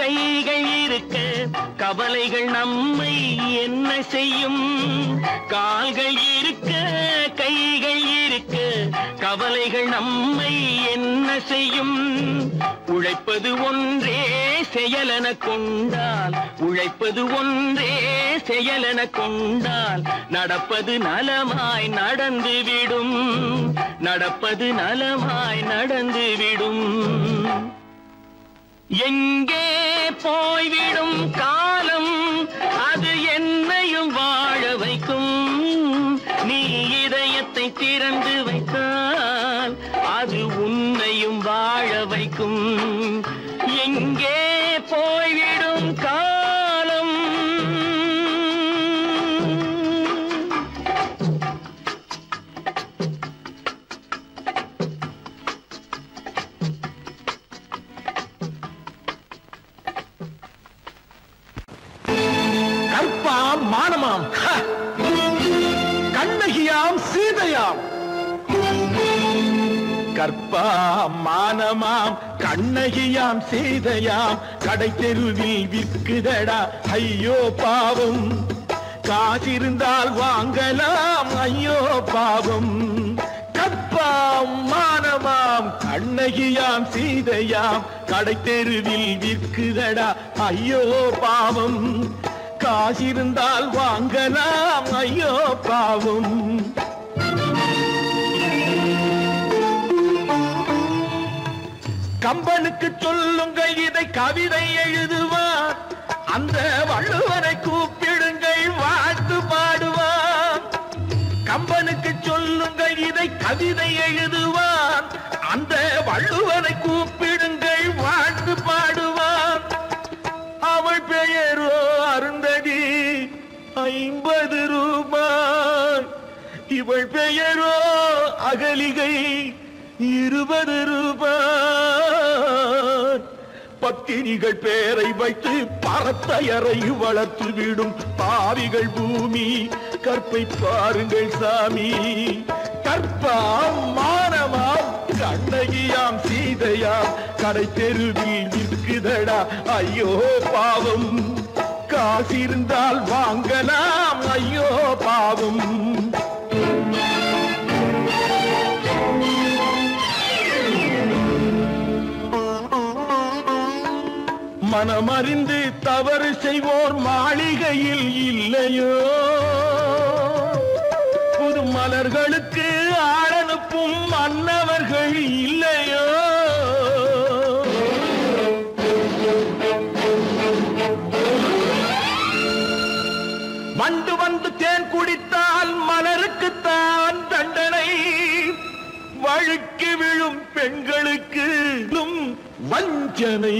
கைகள் இருக்க கவலைகள் நம்மை என்ன செய்யும்? கால்கள் இருக்க கைகள் இருக்க கவலைகள் நம்மை என்ன செய்யும்? உழைப்பது ஒன்றே செயலென கொண்டால், உழைப்பது ஒன்றே செயலென கொண்டால் நடப்பது நலமாய் நடந்துவிடும், நடப்பது நலமாய் நடந்துவிடும். எங்கே போய்விடும் காலம் அது என்னையும் வாழ வைக்கும். நீ இதயத்தை திறந்து வைத்தால் அது உன்னையும் வாழ வைக்கும். எங்கே போய்விடும் காலம். கற்பாம் மானமாம் கண்ணகியாம் சீதையாம். கற்பாம் மானமாம் கண்ணகியாம் சீதையாம் கடை தெருவில் விற்குதடா ஐயோ பாவம். காசிருந்தால் வாங்கலாம் ஐயோ பாவம். கற்பாம் மானமாம் கண்ணகியாம் சீதையாம் கடை தெருவில் விற்குதடா ஐயோ பாவம். காசிருந்தால் வாங்கலாம் ஐயோ பாவம். கம்பனுக்கு சொல்லுங்கள் இதை கவிதை எழுதுவார். அந்த வள்ளுவரை கூப்பிடுங்கள் வாழ்த்து பாடுவார். கம்பனுக்கு சொல்லுங்கள் இதை கவிதை எழுதுவார். அந்த வள்ளுவரை கூப்பிடுங்கள் வாழ்த்து பாடுவார். அவள் பெயரோ அருந்ததி 50 ரூபாய். இவள் பெயரோ அகலிகை 20 ரூபாய். பத்தினிகள் பேரை வைத்து பரத்தையரை வளர்த்து விடும் பாவிகள் பூமி. கற்பை பாருங்கள் சாமி. கற்பாம் மானமாம் கண்ணகியாம் சீதையாம் கடை தெருவில் விற்குதடா ஐயோ பாவம். காசிருந்தால் வாங்கலாம் ஐயோ பாவம். மனமறிந்து தவறு செய்வோர் மாளிகையில் இல்லையோ? புது மலர்களுக்கு ஆளனுப்பும் மன்னவர்கள் இல்லையோ? வண்டு வந்து தேன் குடித்தால் மலருக்குத்தான் தண்டனை. வழுக்கி விழும் பெண்களுக்கு வஞ்சனை.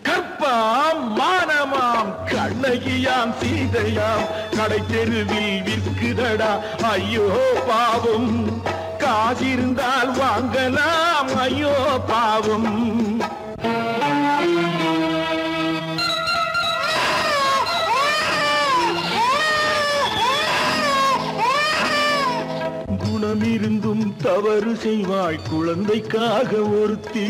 கற்பாம் மானமாம் கண்ணகியாம் சீதையாம் கடை தெருவில் விற்குதடா ஐயோ பாவம். காசிருந்தால் வாங்கலாம் ஐயோ பாவம். குணமிருந்தும் தவறு செய்வாய் குழந்தைக்காக ஒருத்தி.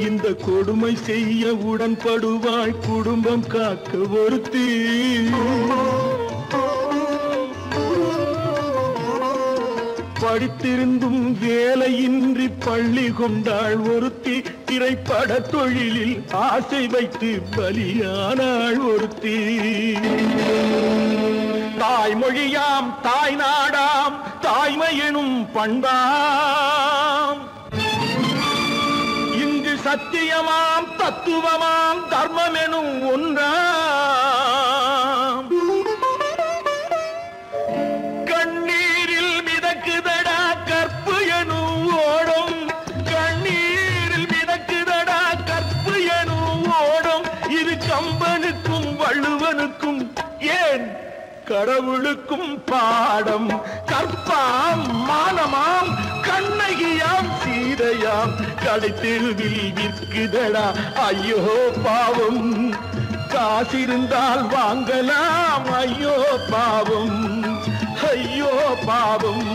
இந்த கொடுமை செய்ய உடன்படுவாய் குடும்பம் காக்க ஒருத்தி. படித்திருந்தும் வேலையின்றி பள்ளி கொண்டாள் ஒருத்தி. திரைப்பட தொழிலில் ஆசை வைத்து பலியானாள் ஒருத்தி. தாய்மொழியாம் தாய் நாடாம் தாய்மை எனும் பண்பாம். இங்கு சத்தியமாம் தத்துவமாம் தர்மம் எனும் ஒன்றாம். கண்ணீரில் மிதக்குதடா கற்பு எனும் ஓடும். கண்ணீரில் மிதக்குதடா கற்பு எனும் ஓடும். இது கம்பனுக்கும் வள்ளுவனுக்கும் ஏன் கடவுளுக்கும் பாடம். கற்பாம் மானமாம் கண்ணகியாம் சீதையாம் கடை தெருவில் விற்குதடா ஐயோ பாவம். காசிருந்தால் வாங்கலாம் ஐயோ பாவம் ஐயோ பாவம்.